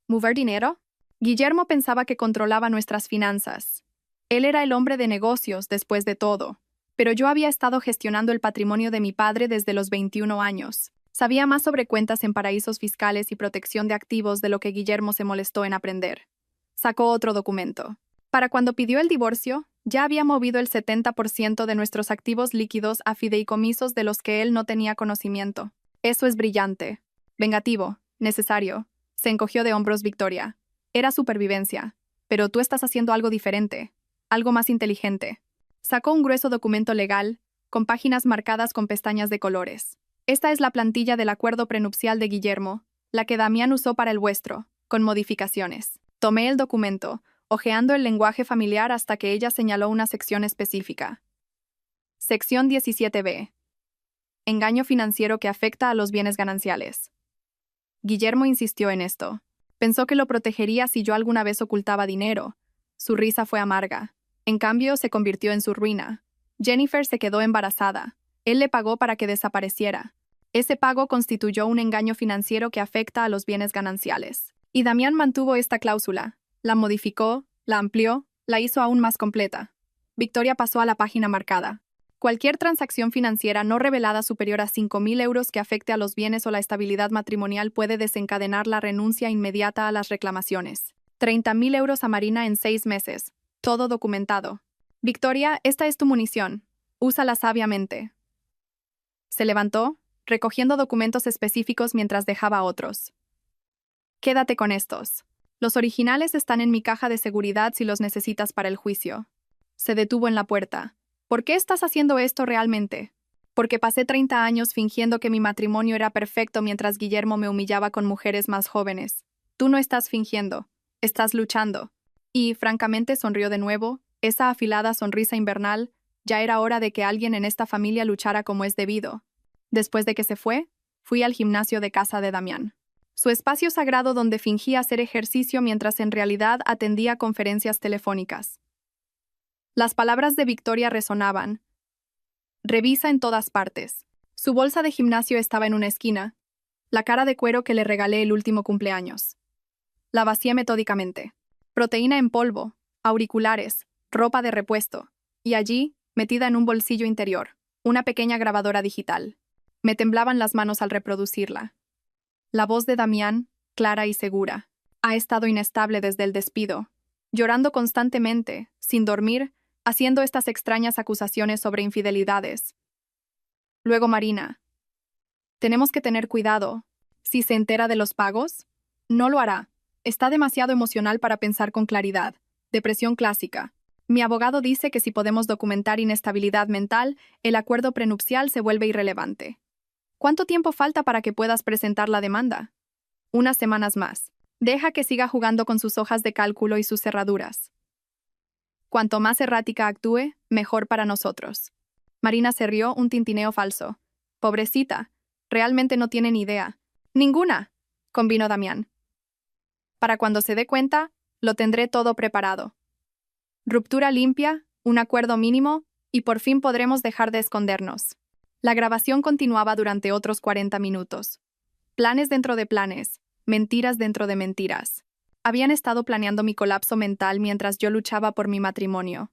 ¿Mover dinero? Guillermo pensaba que controlaba nuestras finanzas. Él era el hombre de negocios, después de todo. Pero yo había estado gestionando el patrimonio de mi padre desde los 21 años. Sabía más sobre cuentas en paraísos fiscales y protección de activos de lo que Guillermo se molestó en aprender. Sacó otro documento. Para cuando pidió el divorcio, ya había movido el 70% de nuestros activos líquidos a fideicomisos de los que él no tenía conocimiento. Eso es brillante. Vengativo. Necesario. Se encogió de hombros Victoria. Era supervivencia. Pero tú estás haciendo algo diferente. Algo más inteligente. Sacó un grueso documento legal, con páginas marcadas con pestañas de colores. Esta es la plantilla del acuerdo prenupcial de Guillermo, la que Damián usó para el vuestro, con modificaciones. Tomé el documento, hojeando el lenguaje familiar hasta que ella señaló una sección específica. Sección 17b. Engaño financiero que afecta a los bienes gananciales. Guillermo insistió en esto. Pensó que lo protegería si yo alguna vez ocultaba dinero. Su risa fue amarga. En cambio, se convirtió en su ruina. Jennifer se quedó embarazada. Él le pagó para que desapareciera. Ese pago constituyó un engaño financiero que afecta a los bienes gananciales. Y Damián mantuvo esta cláusula. La modificó, la amplió, la hizo aún más completa. Victoria pasó a la página marcada. Cualquier transacción financiera no revelada superior a 5.000 euros que afecte a los bienes o la estabilidad matrimonial puede desencadenar la renuncia inmediata a las reclamaciones. 30.000 euros a Marina en 6 meses. Todo documentado. Victoria, esta es tu munición. Úsala sabiamente. Se levantó, recogiendo documentos específicos mientras dejaba otros. Quédate con estos. Los originales están en mi caja de seguridad si los necesitas para el juicio. Se detuvo en la puerta. ¿Por qué estás haciendo esto realmente? Porque pasé 30 años fingiendo que mi matrimonio era perfecto mientras Guillermo me humillaba con mujeres más jóvenes. Tú no estás fingiendo. Estás luchando. Y, francamente, sonrió de nuevo, esa afilada sonrisa invernal. Ya era hora de que alguien en esta familia luchara como es debido. Después de que se fue, fui al gimnasio de casa de Damián. Su espacio sagrado donde fingía hacer ejercicio mientras en realidad atendía conferencias telefónicas. Las palabras de Victoria resonaban. Revisa en todas partes. Su bolsa de gimnasio estaba en una esquina, la cara de cuero que le regalé el último cumpleaños. La vacié metódicamente. Proteína en polvo, auriculares, ropa de repuesto, y allí, metida en un bolsillo interior, una pequeña grabadora digital. Me temblaban las manos al reproducirla. La voz de Damián, clara y segura. Ha estado inestable desde el despido, llorando constantemente, sin dormir, haciendo estas extrañas acusaciones sobre infidelidades. Luego Marina. Tenemos que tener cuidado. Si se entera de los pagos, no lo hará. Está demasiado emocional para pensar con claridad. Depresión clásica. Mi abogado dice que si podemos documentar inestabilidad mental, el acuerdo prenupcial se vuelve irrelevante. ¿Cuánto tiempo falta para que puedas presentar la demanda? Unas semanas más. Deja que siga jugando con sus hojas de cálculo y sus cerraduras. Cuanto más errática actúe, mejor para nosotros. Marina se rió, un tintineo falso. Pobrecita, realmente no tiene ni idea. Ninguna, convino Damián. Para cuando se dé cuenta, lo tendré todo preparado. Ruptura limpia, un acuerdo mínimo, y por fin podremos dejar de escondernos. La grabación continuaba durante otros 40 minutos. Planes dentro de planes, mentiras dentro de mentiras. Habían estado planeando mi colapso mental mientras yo luchaba por mi matrimonio.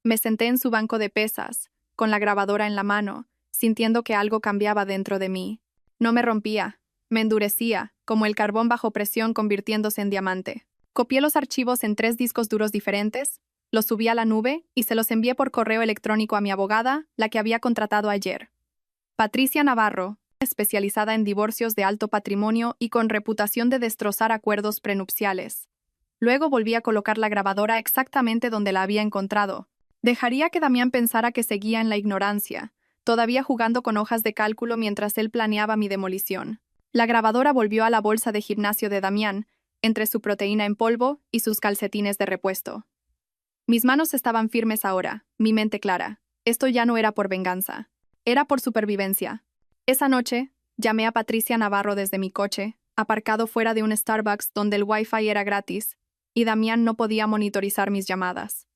Me senté en su banco de pesas, con la grabadora en la mano, sintiendo que algo cambiaba dentro de mí. No me rompía, me endurecía, como el carbón bajo presión convirtiéndose en diamante. Copié los archivos en 3 discos duros diferentes, los subí a la nube y se los envié por correo electrónico a mi abogada, la que había contratado ayer. Patricia Navarro, especializada en divorcios de alto patrimonio y con reputación de destrozar acuerdos prenupciales. Luego volví a colocar la grabadora exactamente donde la había encontrado. Dejaría que Damián pensara que seguía en la ignorancia, todavía jugando con hojas de cálculo mientras él planeaba mi demolición. La grabadora volvió a la bolsa de gimnasio de Damián, entre su proteína en polvo y sus calcetines de repuesto. Mis manos estaban firmes ahora, mi mente clara. Esto ya no era por venganza. Era por supervivencia. Esa noche, llamé a Patricia Navarro desde mi coche, aparcado fuera de un Starbucks donde el Wi-Fi era gratis, y Damián no podía monitorizar mis llamadas.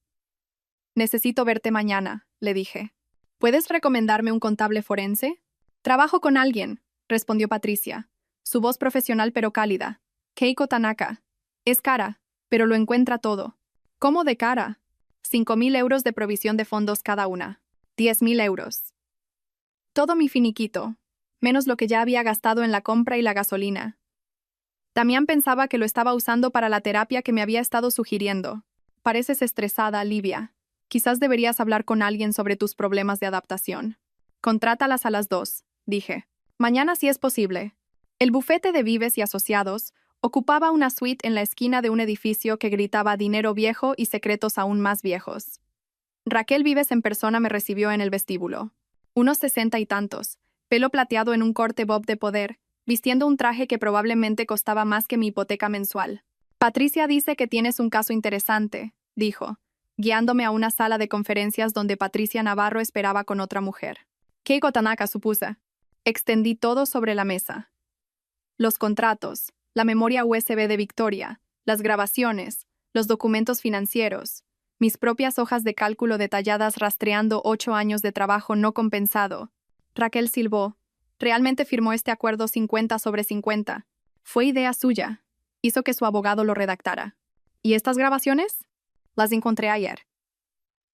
Necesito verte mañana, le dije. ¿Puedes recomendarme un contable forense? Trabajo con alguien, respondió Patricia, su voz profesional pero cálida. Keiko Tanaka. Es cara, pero lo encuentra todo. ¿Cómo de cara? 5.000 euros de provisión de fondos cada una. 10.000 euros. Todo mi finiquito, menos lo que ya había gastado en la compra y la gasolina. Damián pensaba que lo estaba usando para la terapia que me había estado sugiriendo. Pareces estresada, Livia. Quizás deberías hablar con alguien sobre tus problemas de adaptación. Contrátalas a las 2, dije. Mañana si es posible. El bufete de Vives y Asociados ocupaba una suite en la esquina de un edificio que gritaba dinero viejo y secretos aún más viejos. Raquel Vives en persona me recibió en el vestíbulo. Unos 60 y tantos, pelo plateado en un corte bob de poder, vistiendo un traje que probablemente costaba más que mi hipoteca mensual. Patricia dice que tienes un caso interesante, dijo, guiándome a una sala de conferencias donde Patricia Navarro esperaba con otra mujer. Keiko Tanaka, supuse. Extendí todo sobre la mesa. Los contratos, la memoria USB de Victoria, las grabaciones, los documentos financieros, mis propias hojas de cálculo detalladas rastreando 8 años de trabajo no compensado. Raquel silbó. Realmente firmó este acuerdo 50/50. Fue idea suya. Hizo que su abogado lo redactara. ¿Y estas grabaciones? Las encontré ayer.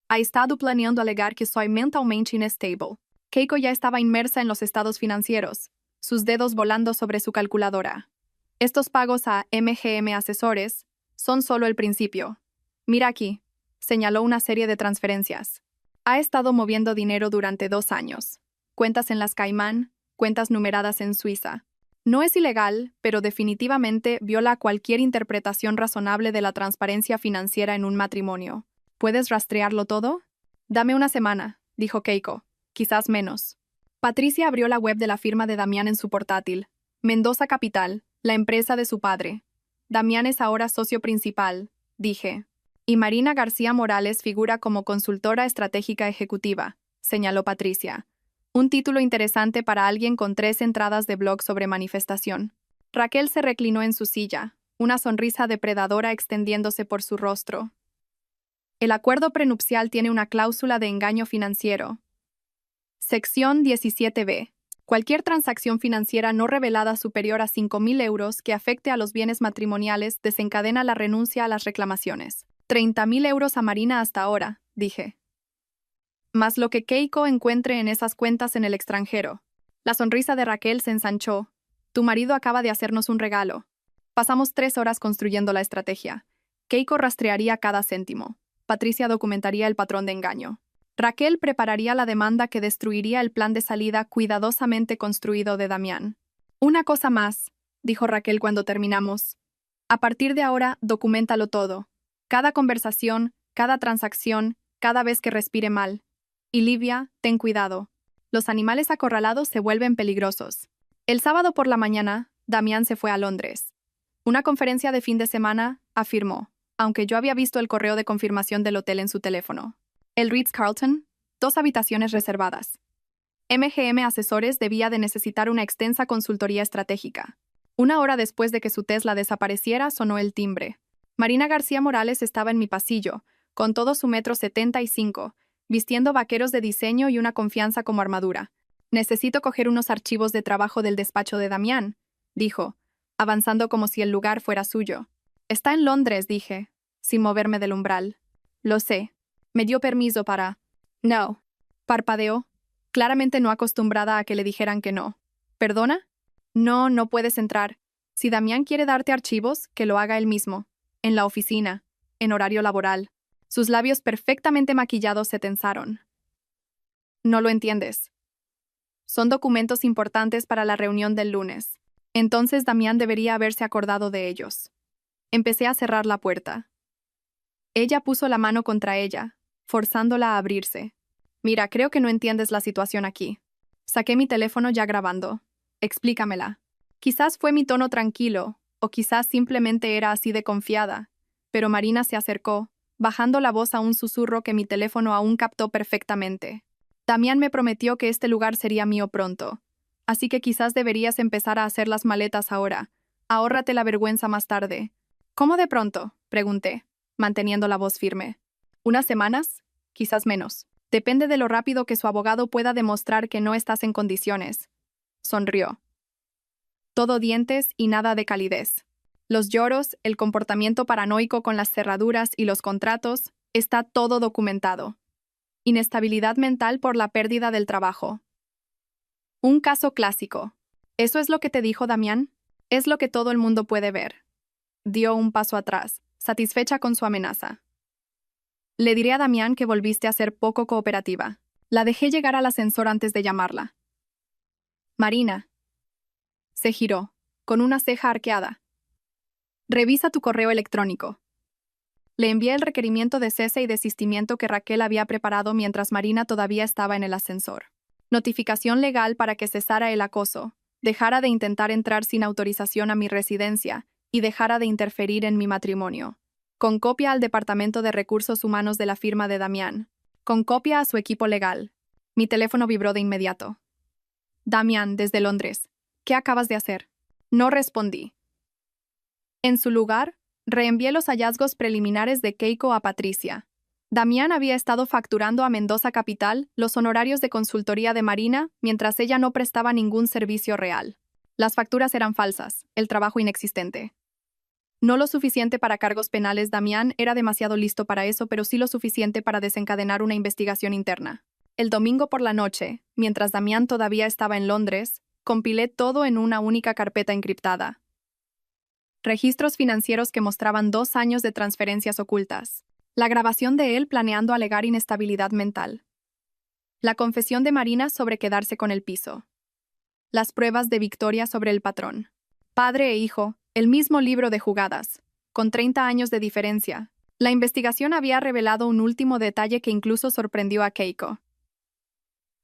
Ha estado planeando alegar que soy mentalmente inestable. Keiko ya estaba inmersa en los estados financieros, sus dedos volando sobre su calculadora. Estos pagos a MGM Asesores son solo el principio. Mira aquí, señaló una serie de transferencias. Ha estado moviendo dinero durante 2 años. Cuentas en las Caimán, cuentas numeradas en Suiza. No es ilegal, pero definitivamente viola cualquier interpretación razonable de la transparencia financiera en un matrimonio. ¿Puedes rastrearlo todo? Dame una semana, dijo Keiko. Quizás menos. Patricia abrió la web de la firma de Damián en su portátil. Mendoza Capital, la empresa de su padre. Damián es ahora socio principal, dije. Y Marina García Morales figura como consultora estratégica ejecutiva, señaló Patricia. Un título interesante para alguien con 3 entradas de blog sobre manifestación. Raquel se reclinó en su silla, una sonrisa depredadora extendiéndose por su rostro. El acuerdo prenupcial tiene una cláusula de engaño financiero. Sección 17b. Cualquier transacción financiera no revelada superior a 5.000 euros que afecte a los bienes matrimoniales desencadena la renuncia a las reclamaciones. 30.000 euros a Marina hasta ahora, dije. Más lo que Keiko encuentre en esas cuentas en el extranjero. La sonrisa de Raquel se ensanchó. Tu marido acaba de hacernos un regalo. Pasamos 3 horas construyendo la estrategia. Keiko rastrearía cada céntimo. Patricia documentaría el patrón de engaño. Raquel prepararía la demanda que destruiría el plan de salida cuidadosamente construido de Damián. Una cosa más, dijo Raquel cuando terminamos. A partir de ahora, documéntalo todo. Cada conversación, cada transacción, cada vez que respire mal. Y Livia, ten cuidado. Los animales acorralados se vuelven peligrosos. El sábado por la mañana, Damián se fue a Londres. Una conferencia de fin de semana, afirmó, aunque yo había visto el correo de confirmación del hotel en su teléfono. El Ritz-Carlton, 2 habitaciones reservadas. MGM Asesores debía de necesitar una extensa consultoría estratégica. 1 hora después de que su Tesla desapareciera, sonó el timbre. Marina García Morales estaba en mi pasillo, con todo su 1,75 m, vistiendo vaqueros de diseño y una confianza como armadura. Necesito coger unos archivos de trabajo del despacho de Damián, dijo, avanzando como si el lugar fuera suyo. Está en Londres, dije, sin moverme del umbral. Lo sé. Me dio permiso para... No. Parpadeó, claramente no acostumbrada a que le dijeran que no. ¿Perdona? No, no puedes entrar. Si Damián quiere darte archivos, que lo haga él mismo. En la oficina. En horario laboral. Sus labios perfectamente maquillados se tensaron. No lo entiendes. Son documentos importantes para la reunión del lunes. Entonces Damián debería haberse acordado de ellos. Empecé a cerrar la puerta. Ella puso la mano contra ella, forzándola a abrirse. Mira, creo que no entiendes la situación aquí. Saqué mi teléfono ya grabando. Explícamela. Quizás fue mi tono tranquilo, o quizás simplemente era así de confiada, pero Marina se acercó, bajando la voz a un susurro que mi teléfono aún captó perfectamente. Damián me prometió que este lugar sería mío pronto, así que quizás deberías empezar a hacer las maletas ahora, Ahórrate la vergüenza más tarde. ¿Cómo de pronto?, pregunté, manteniendo la voz firme. ¿Unas semanas? Quizás menos. Depende de lo rápido que su abogado pueda demostrar que no estás en condiciones. Sonrió. Todo dientes y nada de calidez. Los lloros, el comportamiento paranoico con las cerraduras y los contratos, está todo documentado. Inestabilidad mental por la pérdida del trabajo. Un caso clásico. ¿Eso es lo que te dijo Damián? Es lo que todo el mundo puede ver. Dio un paso atrás, satisfecha con su amenaza. Le diré a Damián que volviste a ser poco cooperativa. La dejé llegar al ascensor antes de llamarla. Marina. Se giró, con una ceja arqueada. Revisa tu correo electrónico. Le envié el requerimiento de cese y desistimiento que Raquel había preparado mientras Marina todavía estaba en el ascensor. Notificación legal para que cesara el acoso, dejara de intentar entrar sin autorización a mi residencia y dejara de interferir en mi matrimonio. Con copia al Departamento de Recursos Humanos de la firma de Damián. Con copia a su equipo legal. Mi teléfono vibró de inmediato. Damián, desde Londres. ¿Qué acabas de hacer? No respondí. En su lugar, reenvié los hallazgos preliminares de Keiko a Patricia. Damián había estado facturando a Mendoza Capital los honorarios de consultoría de Marina mientras ella no prestaba ningún servicio real. Las facturas eran falsas, el trabajo inexistente. No lo suficiente para cargos penales, Damián era demasiado listo para eso, pero sí lo suficiente para desencadenar una investigación interna. El domingo por la noche, mientras Damián todavía estaba en Londres, compilé todo en una única carpeta encriptada. Registros financieros que mostraban 2 años de transferencias ocultas. La grabación de él planeando alegar inestabilidad mental. La confesión de Marina sobre quedarse con el piso. Las pruebas de Victoria sobre el patrón. Padre e hijo, el mismo libro de jugadas, con 30 años de diferencia. La investigación había revelado un último detalle que incluso sorprendió a Keiko.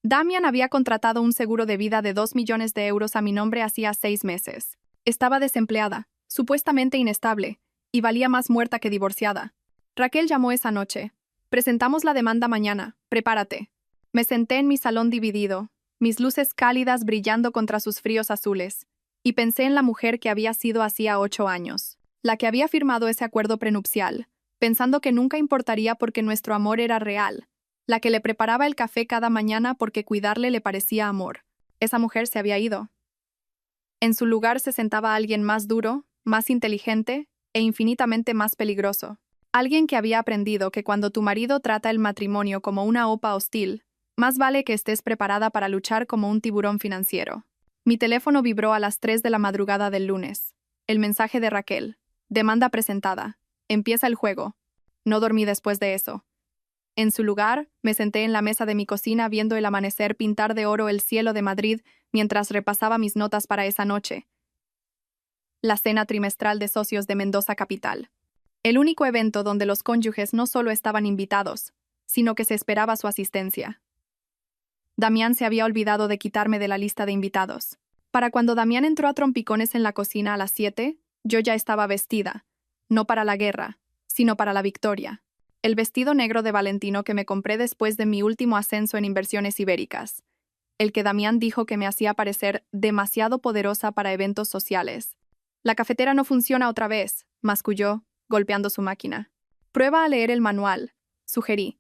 Damián había contratado un seguro de vida de 2 millones de euros a mi nombre hacía 6 meses. Estaba desempleada, supuestamente inestable, y valía más muerta que divorciada. Raquel llamó esa noche. Presentamos la demanda mañana, prepárate. Me senté en mi salón dividido, mis luces cálidas brillando contra sus fríos azules, y pensé en la mujer que había sido hacía 8 años, la que había firmado ese acuerdo prenupcial, pensando que nunca importaría porque nuestro amor era real, la que le preparaba el café cada mañana porque cuidarle le parecía amor. Esa mujer se había ido. En su lugar se sentaba alguien más duro, más inteligente e infinitamente más peligroso. Alguien que había aprendido que cuando tu marido trata el matrimonio como una OPA hostil, más vale que estés preparada para luchar como un tiburón financiero. Mi teléfono vibró a las 3 de la madrugada del lunes. El mensaje de Raquel. Demanda presentada. Empieza el juego. No dormí después de eso. En su lugar, me senté en la mesa de mi cocina viendo el amanecer pintar de oro el cielo de Madrid mientras repasaba mis notas para esa noche. La cena trimestral de socios de Mendoza Capital. El único evento donde los cónyuges no solo estaban invitados, sino que se esperaba su asistencia. Damián se había olvidado de quitarme de la lista de invitados. Para cuando Damián entró a trompicones en la cocina a las 7, yo ya estaba vestida, no para la guerra, sino para la victoria. El vestido negro de Valentino que me compré después de mi último ascenso en inversiones ibéricas. El que Damián dijo que me hacía parecer demasiado poderosa para eventos sociales. La cafetera no funciona otra vez, masculló, golpeando su máquina. Prueba a leer el manual, sugerí,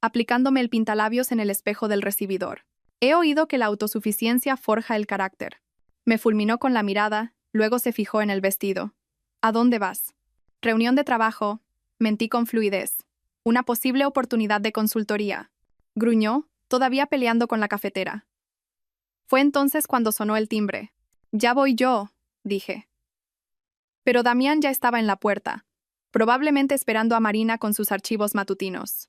aplicándome el pintalabios en el espejo del recibidor. He oído que la autosuficiencia forja el carácter. Me fulminó con la mirada, luego se fijó en el vestido. ¿A dónde vas? Reunión de trabajo. Mentí con fluidez. Una posible oportunidad de consultoría. Gruñó, todavía peleando con la cafetera. Fue entonces cuando sonó el timbre. Ya voy yo, dije. Pero Damián ya estaba en la puerta, probablemente esperando a Marina con sus archivos matutinos.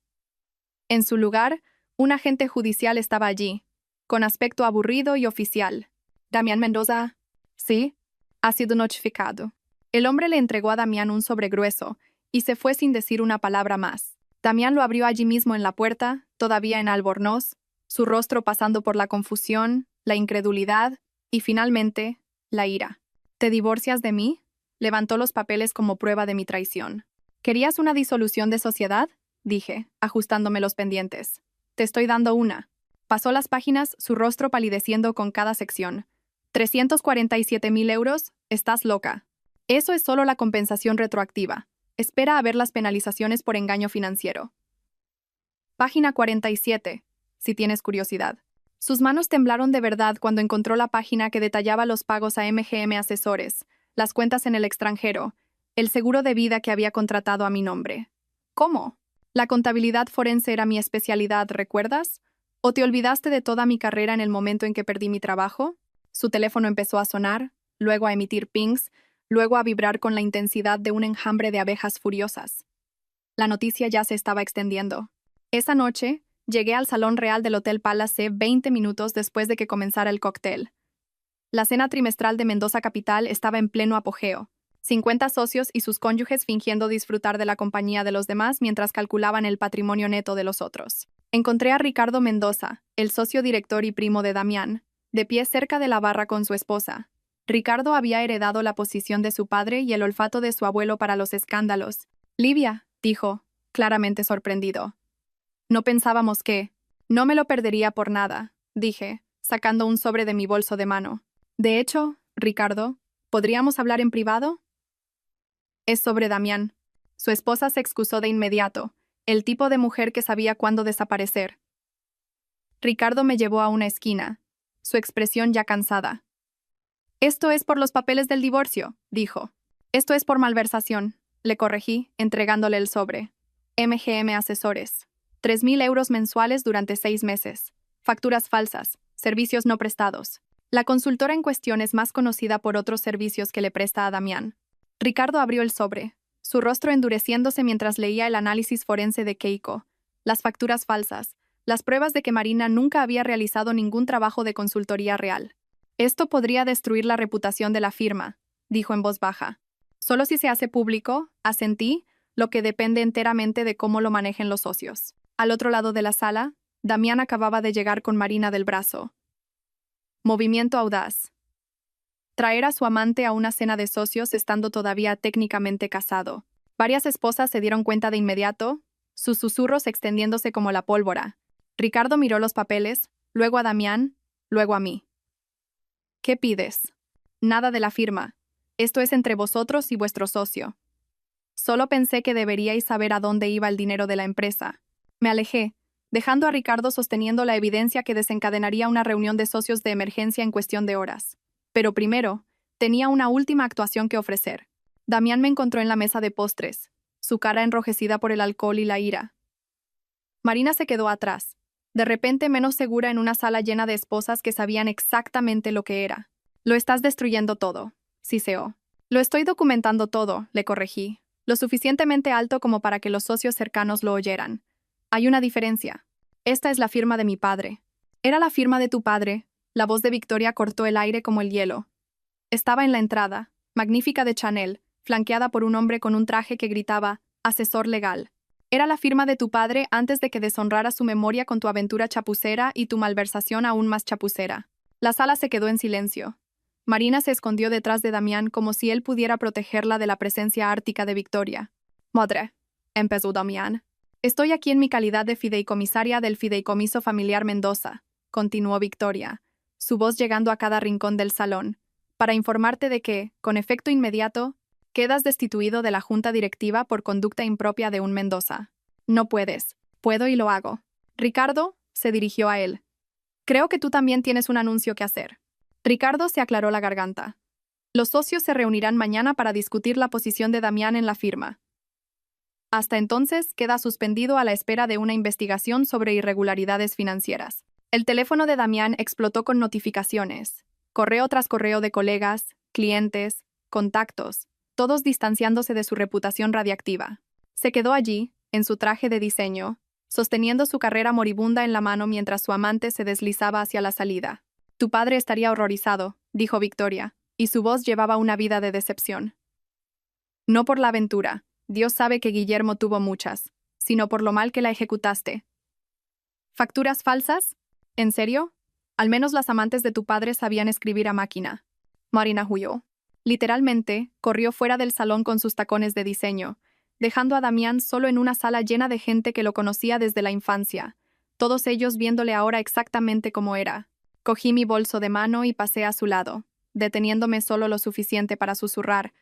En su lugar, un agente judicial estaba allí, con aspecto aburrido y oficial. Damián Mendoza. Sí, ha sido notificado. El hombre le entregó a Damián un sobre grueso y se fue sin decir una palabra más. Damián lo abrió allí mismo en la puerta, todavía en albornoz, su rostro pasando por la confusión, la incredulidad y, finalmente, la ira. ¿Te divorcias de mí? Levantó los papeles como prueba de mi traición. ¿Querías una disolución de sociedad? Dije, ajustándome los pendientes. Te estoy dando una. Pasó las páginas, su rostro palideciendo con cada sección. 347.000 euros, estás loca. Eso es solo la compensación retroactiva. Espera a ver las penalizaciones por engaño financiero. Página 47, si tienes curiosidad. Sus manos temblaron de verdad cuando encontró la página que detallaba los pagos a MGM Asesores, las cuentas en el extranjero, el seguro de vida que había contratado a mi nombre. ¿Cómo? La contabilidad forense era mi especialidad, ¿recuerdas? ¿O te olvidaste de toda mi carrera en el momento en que perdí mi trabajo? Su teléfono empezó a sonar, luego a emitir pings, luego a vibrar con la intensidad de un enjambre de abejas furiosas. La noticia ya se estaba extendiendo. Esa noche, llegué al Salón Real del Hotel Palace 20 minutos después de que comenzara el cóctel. La cena trimestral de Mendoza Capital estaba en pleno apogeo. 50 socios y sus cónyuges fingiendo disfrutar de la compañía de los demás mientras calculaban el patrimonio neto de los otros. Encontré a Ricardo Mendoza, el socio director y primo de Damián, de pie cerca de la barra con su esposa. Ricardo había heredado la posición de su padre y el olfato de su abuelo para los escándalos. «Livia», dijo, claramente sorprendido. «No pensábamos que...». «No me lo perdería por nada», dije, sacando un sobre de mi bolso de mano. «De hecho, Ricardo, ¿podríamos hablar en privado?» «Es sobre Damián». Su esposa se excusó de inmediato, el tipo de mujer que sabía cuándo desaparecer. Ricardo me llevó a una esquina, su expresión ya cansada. «Esto es por los papeles del divorcio», dijo. «Esto es por malversación», le corregí, entregándole el sobre. MGM Asesores. 3.000 euros mensuales durante 6 meses. Facturas falsas. Servicios no prestados. La consultora en cuestión es más conocida por otros servicios que le presta a Damián. Ricardo abrió el sobre, su rostro endureciéndose mientras leía el análisis forense de Keiko, las facturas falsas, las pruebas de que Marina nunca había realizado ningún trabajo de consultoría real. «Esto podría destruir la reputación de la firma», dijo en voz baja. «Solo si se hace público», asentí, «lo que depende enteramente de cómo lo manejen los socios». Al otro lado de la sala, Damián acababa de llegar con Marina del brazo. Movimiento audaz. Traer a su amante a una cena de socios estando todavía técnicamente casado. Varias esposas se dieron cuenta de inmediato, sus susurros extendiéndose como la pólvora. Ricardo miró los papeles, luego a Damián, luego a mí. «¿Qué pides?» «Nada de la firma. Esto es entre vosotros y vuestro socio». Solo pensé que deberíais saber a dónde iba el dinero de la empresa. Me alejé, dejando a Ricardo sosteniendo la evidencia que desencadenaría una reunión de socios de emergencia en cuestión de horas. Pero primero, tenía una última actuación que ofrecer. Damián me encontró en la mesa de postres, su cara enrojecida por el alcohol y la ira. Marina se quedó atrás, de repente menos segura en una sala llena de esposas que sabían exactamente lo que era. «Lo estás destruyendo todo», siseó. «Lo estoy documentando todo», le corregí, lo suficientemente alto como para que los socios cercanos lo oyeran. «Hay una diferencia. Esta es la firma de mi padre». «Era la firma de tu padre», la voz de Victoria cortó el aire como el hielo. Estaba en la entrada, magnífica de Chanel, flanqueada por un hombre con un traje que gritaba, «asesor legal». Era la firma de tu padre antes de que deshonrara su memoria con tu aventura chapucera y tu malversación aún más chapucera. La sala se quedó en silencio. Marina se escondió detrás de Damián como si él pudiera protegerla de la presencia ártica de Victoria. «Madre», empezó Damián. «Estoy aquí en mi calidad de fideicomisaria del Fideicomiso Familiar Mendoza», continuó Victoria, su voz llegando a cada rincón del salón, «para informarte de que, con efecto inmediato, quedas destituido de la junta directiva por conducta impropia de un Mendoza. No puedes. Puedo y lo hago». «Ricardo», se dirigió a él. «Creo que tú también tienes un anuncio que hacer». Ricardo se aclaró la garganta. «Los socios se reunirán mañana para discutir la posición de Damián en la firma. Hasta entonces queda suspendido a la espera de una investigación sobre irregularidades financieras». El teléfono de Damián explotó con notificaciones, correo tras correo de colegas, clientes, contactos, todos distanciándose de su reputación radiactiva. Se quedó allí, en su traje de diseño, sosteniendo su carrera moribunda en la mano mientras su amante se deslizaba hacia la salida. «Tu padre estaría horrorizado», dijo Victoria, y su voz llevaba una vida de decepción. «No por la aventura, Dios sabe que Guillermo tuvo muchas, sino por lo mal que la ejecutaste». «¿Facturas falsas? ¿En serio? Al menos las amantes de tu padre sabían escribir a máquina». Marina huyó. Literalmente, corrió fuera del salón con sus tacones de diseño, dejando a Damián solo en una sala llena de gente que lo conocía desde la infancia, todos ellos viéndole ahora exactamente como era. Cogí mi bolso de mano y pasé a su lado, deteniéndome solo lo suficiente para susurrar,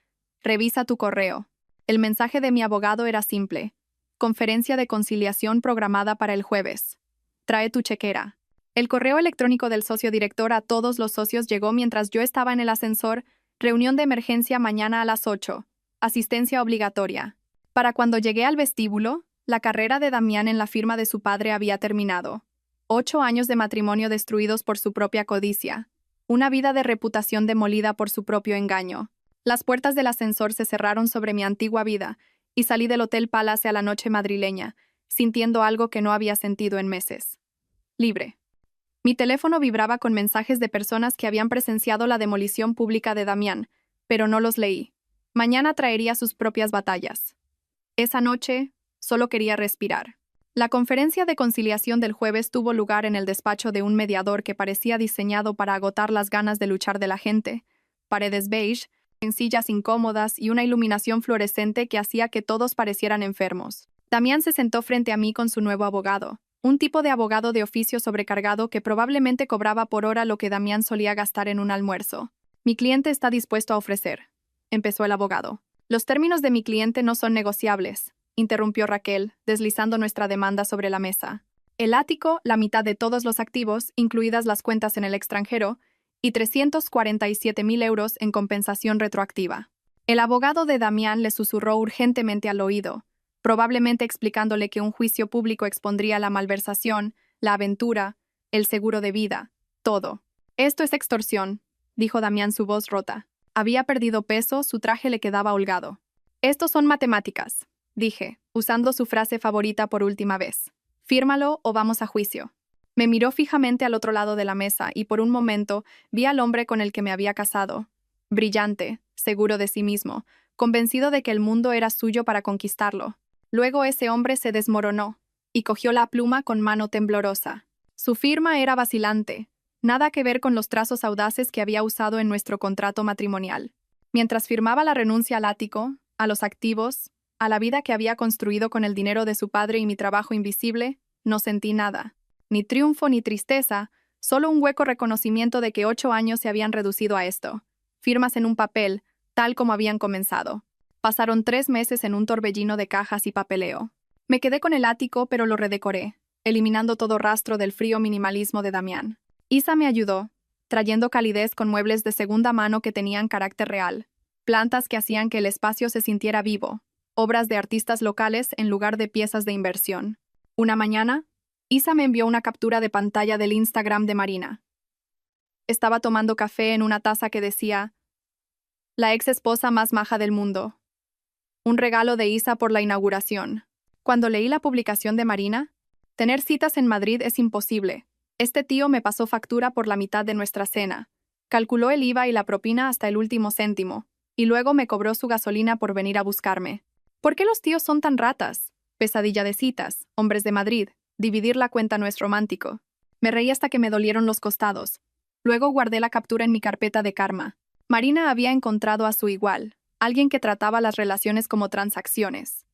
Revisa tu correo. El mensaje de mi abogado era simple. Conferencia de conciliación programada para el jueves. Trae tu chequera. El correo electrónico del socio director a todos los socios llegó mientras yo estaba en el ascensor. Reunión de emergencia mañana a las 8. Asistencia obligatoria. Para cuando llegué al vestíbulo, la carrera de Damián en la firma de su padre había terminado. 8 años de matrimonio destruidos por su propia codicia. Una vida de reputación demolida por su propio engaño. Las puertas del ascensor se cerraron sobre mi antigua vida y salí del Hotel Palace a la noche madrileña, sintiendo algo que no había sentido en meses. Libre. Mi teléfono vibraba con mensajes de personas que habían presenciado la demolición pública de Damián, pero no los leí. Mañana traería sus propias batallas. Esa noche, solo quería respirar. La conferencia de conciliación del jueves tuvo lugar en el despacho de un mediador que parecía diseñado para agotar las ganas de luchar de la gente. Paredes beige, en sillas incómodas y una iluminación fluorescente que hacía que todos parecieran enfermos. Damián se sentó frente a mí con su nuevo abogado, un tipo de abogado de oficio sobrecargado que probablemente cobraba por hora lo que Damián solía gastar en un almuerzo. Mi cliente está dispuesto a ofrecer, empezó el abogado. Los términos de mi cliente no son negociables, interrumpió Raquel, deslizando nuestra demanda sobre la mesa. El ático, la mitad de todos los activos, incluidas las cuentas en el extranjero, y 347.000 euros en compensación retroactiva. El abogado de Damián le susurró urgentemente al oído, probablemente explicándole que un juicio público expondría la malversación, la aventura, el seguro de vida, todo. Esto es extorsión, dijo Damián, su voz rota. Había perdido peso, su traje le quedaba holgado. Estos son matemáticas, dije, usando su frase favorita por última vez. Fírmalo o vamos a juicio. Me miró fijamente al otro lado de la mesa y por un momento vi al hombre con el que me había casado. Brillante, seguro de sí mismo, convencido de que el mundo era suyo para conquistarlo. Luego ese hombre se desmoronó y cogió la pluma con mano temblorosa. Su firma era vacilante, nada que ver con los trazos audaces que había usado en nuestro contrato matrimonial. Mientras firmaba la renuncia al ático, a los activos, a la vida que había construido con el dinero de su padre y mi trabajo invisible, no sentí nada. Ni triunfo ni tristeza, solo un hueco reconocimiento de que 8 años se habían reducido a esto. Firmas en un papel, tal como habían comenzado. Pasaron 3 meses en un torbellino de cajas y papeleo. Me quedé con el ático, pero lo redecoré, eliminando todo rastro del frío minimalismo de Damián. Isa me ayudó, trayendo calidez con muebles de segunda mano que tenían carácter real, plantas que hacían que el espacio se sintiera vivo, obras de artistas locales en lugar de piezas de inversión. Una mañana, Isa me envió una captura de pantalla del Instagram de Marina. Estaba tomando café en una taza que decía: la ex esposa más maja del mundo. Un regalo de Isa por la inauguración. Cuando leí la publicación de Marina, tener citas en Madrid es imposible. Este tío me pasó factura por la mitad de nuestra cena. Calculó el IVA y la propina hasta el último céntimo, y luego me cobró su gasolina por venir a buscarme. ¿Por qué los tíos son tan ratas? Pesadilla de citas, hombres de Madrid. Dividir la cuenta no es romántico. Me reí hasta que me dolieron los costados. Luego guardé la captura en mi carpeta de karma. Marina había encontrado a su igual, alguien que trataba las relaciones como transacciones.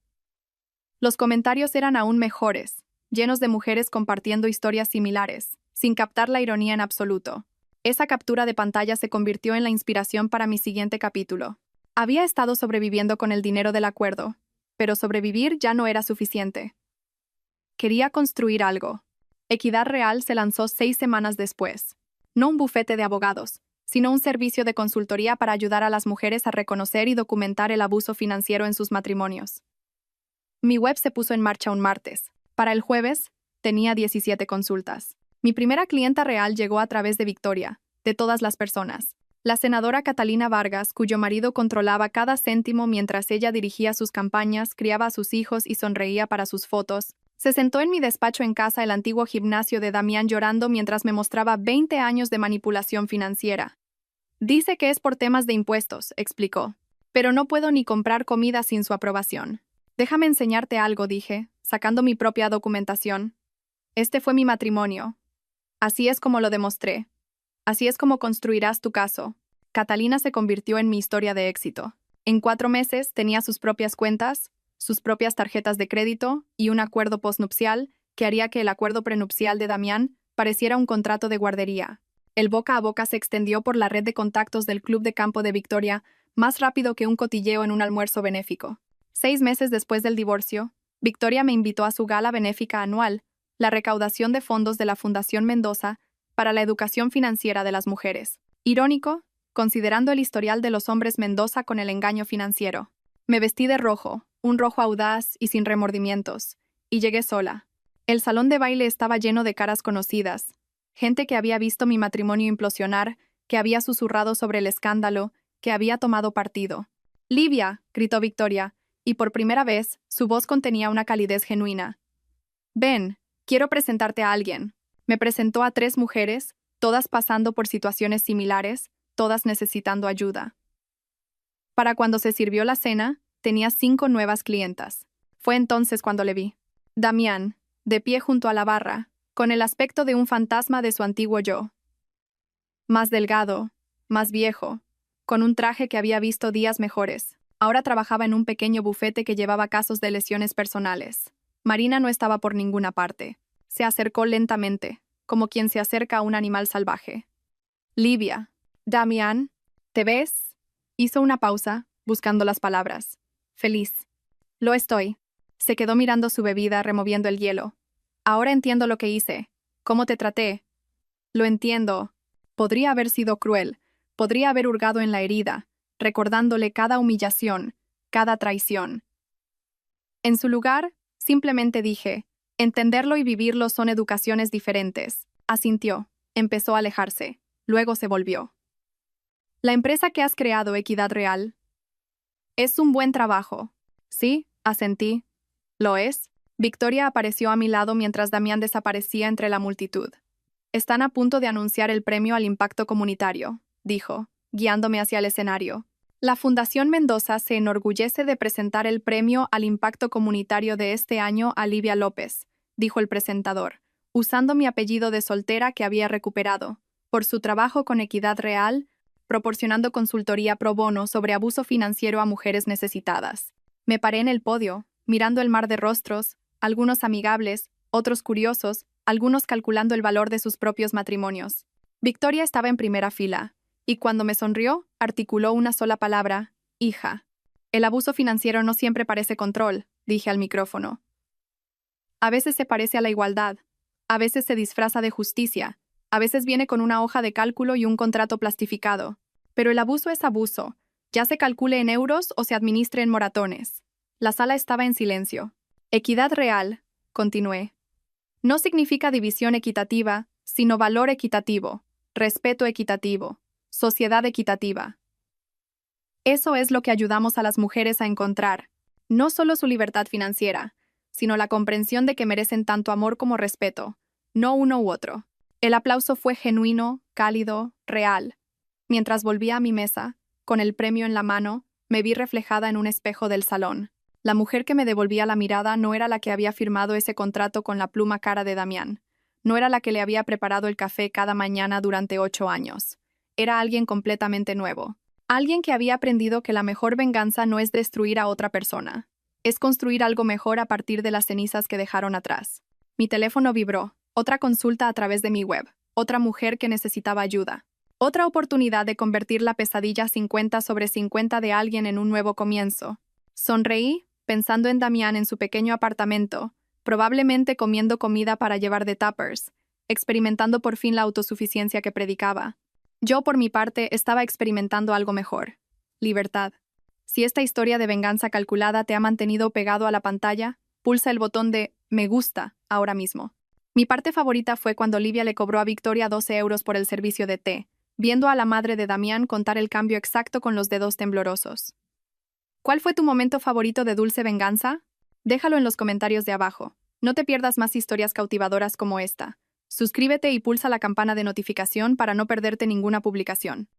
Los comentarios eran aún mejores, llenos de mujeres compartiendo historias similares, sin captar la ironía en absoluto. Esa captura de pantalla se convirtió en la inspiración para mi siguiente capítulo. Había estado sobreviviendo con el dinero del acuerdo, pero sobrevivir ya no era suficiente. Quería construir algo. Equidad Real se lanzó 6 semanas después. No un bufete de abogados, sino un servicio de consultoría para ayudar a las mujeres a reconocer y documentar el abuso financiero en sus matrimonios. Mi web se puso en marcha un martes. Para el jueves, tenía 17 consultas. Mi primera clienta real llegó a través de Victoria, de todas las personas. La senadora Catalina Vargas, cuyo marido controlaba cada céntimo mientras ella dirigía sus campañas, criaba a sus hijos y sonreía para sus fotos. Se sentó en mi despacho en casa, el antiguo gimnasio de Damián, llorando mientras me mostraba 20 años de manipulación financiera. Dice que es por temas de impuestos, explicó. Pero no puedo ni comprar comida sin su aprobación. Déjame enseñarte algo, dije, sacando mi propia documentación. Este fue mi matrimonio. Así es como lo demostré. Así es como construirás tu caso. Catalina se convirtió en mi historia de éxito. En 4 meses tenía sus propias cuentas, sus propias tarjetas de crédito y un acuerdo postnupcial que haría que el acuerdo prenupcial de Damián pareciera un contrato de guardería. El boca a boca se extendió por la red de contactos del Club de Campo de Victoria más rápido que un cotilleo en un almuerzo benéfico. 6 meses después del divorcio, Victoria me invitó a su gala benéfica anual, la recaudación de fondos de la Fundación Mendoza para la educación financiera de las mujeres. Irónico, considerando el historial de los hombres Mendoza con el engaño financiero. Me vestí de rojo, un rojo audaz y sin remordimientos, y llegué sola. El salón de baile estaba lleno de caras conocidas, gente que había visto mi matrimonio implosionar, que había susurrado sobre el escándalo, que había tomado partido. «Livia», gritó Victoria, y por primera vez, su voz contenía una calidez genuina. «Ven, quiero presentarte a alguien». Me presentó a 3 mujeres, todas pasando por situaciones similares, todas necesitando ayuda. Para cuando se sirvió la cena, tenía 5 nuevas clientas. Fue entonces cuando le vi. Damián, de pie junto a la barra, con el aspecto de un fantasma de su antiguo yo. Más delgado, más viejo, con un traje que había visto días mejores. Ahora trabajaba en un pequeño bufete que llevaba casos de lesiones personales. Marina no estaba por ninguna parte. Se acercó lentamente, como quien se acerca a un animal salvaje. «Livia, Damián, ¿te ves?» Hizo una pausa, buscando las palabras. «Feliz». «Lo estoy». Se quedó mirando su bebida, removiendo el hielo. «Ahora entiendo lo que hice. ¿Cómo te traté?» «Lo entiendo». Podría haber sido cruel. Podría haber hurgado en la herida, recordándole cada humillación, cada traición. En su lugar, simplemente dije, entenderlo y vivirlo son educaciones diferentes. Asintió, empezó a alejarse, luego se volvió. «La empresa que has creado, Equidad Real, es un buen trabajo». «Sí», asentí. «¿Lo es?» Victoria apareció a mi lado mientras Damián desaparecía entre la multitud. «Están a punto de anunciar el premio al impacto comunitario», dijo, guiándome hacia el escenario. «La Fundación Mendoza se enorgullece de presentar el premio al impacto comunitario de este año a Livia López», dijo el presentador, usando mi apellido de soltera que había recuperado, por su trabajo con Equidad Real, proporcionando consultoría pro bono sobre abuso financiero a mujeres necesitadas. Me paré en el podio, mirando el mar de rostros, algunos amigables, otros curiosos, algunos calculando el valor de sus propios matrimonios. Victoria estaba en primera fila, y cuando me sonrió, articuló una sola palabra: «hija». «El abuso financiero no siempre parece control», dije al micrófono. «A veces se parece a la igualdad, a veces se disfraza de justicia, a veces viene con una hoja de cálculo y un contrato plastificado. Pero el abuso es abuso, ya se calcule en euros o se administre en moratones». La sala estaba en silencio. «Equidad real», continué, «no significa división equitativa, sino valor equitativo, respeto equitativo, sociedad equitativa. Eso es lo que ayudamos a las mujeres a encontrar, no solo su libertad financiera, sino la comprensión de que merecen tanto amor como respeto, no uno u otro». El aplauso fue genuino, cálido, real. Mientras volvía a mi mesa, con el premio en la mano, me vi reflejada en un espejo del salón. La mujer que me devolvía la mirada no era la que había firmado ese contrato con la pluma cara de Damián. No era la que le había preparado el café cada mañana durante 8 años. Era alguien completamente nuevo. Alguien que había aprendido que la mejor venganza no es destruir a otra persona. Es construir algo mejor a partir de las cenizas que dejaron atrás. Mi teléfono vibró. Otra consulta a través de mi web. Otra mujer que necesitaba ayuda. Otra oportunidad de convertir la pesadilla 50/50 de alguien en un nuevo comienzo. Sonreí, pensando en Damián en su pequeño apartamento, probablemente comiendo comida para llevar de tuppers, experimentando por fin la autosuficiencia que predicaba. Yo, por mi parte, estaba experimentando algo mejor. Libertad. Si esta historia de venganza calculada te ha mantenido pegado a la pantalla, pulsa el botón de «Me gusta» ahora mismo. Mi parte favorita fue cuando Livia le cobró a Victoria 12 euros por el servicio de té, viendo a la madre de Damián contar el cambio exacto con los dedos temblorosos. ¿Cuál fue tu momento favorito de dulce venganza? Déjalo en los comentarios de abajo. No te pierdas más historias cautivadoras como esta. Suscríbete y pulsa la campana de notificación para no perderte ninguna publicación.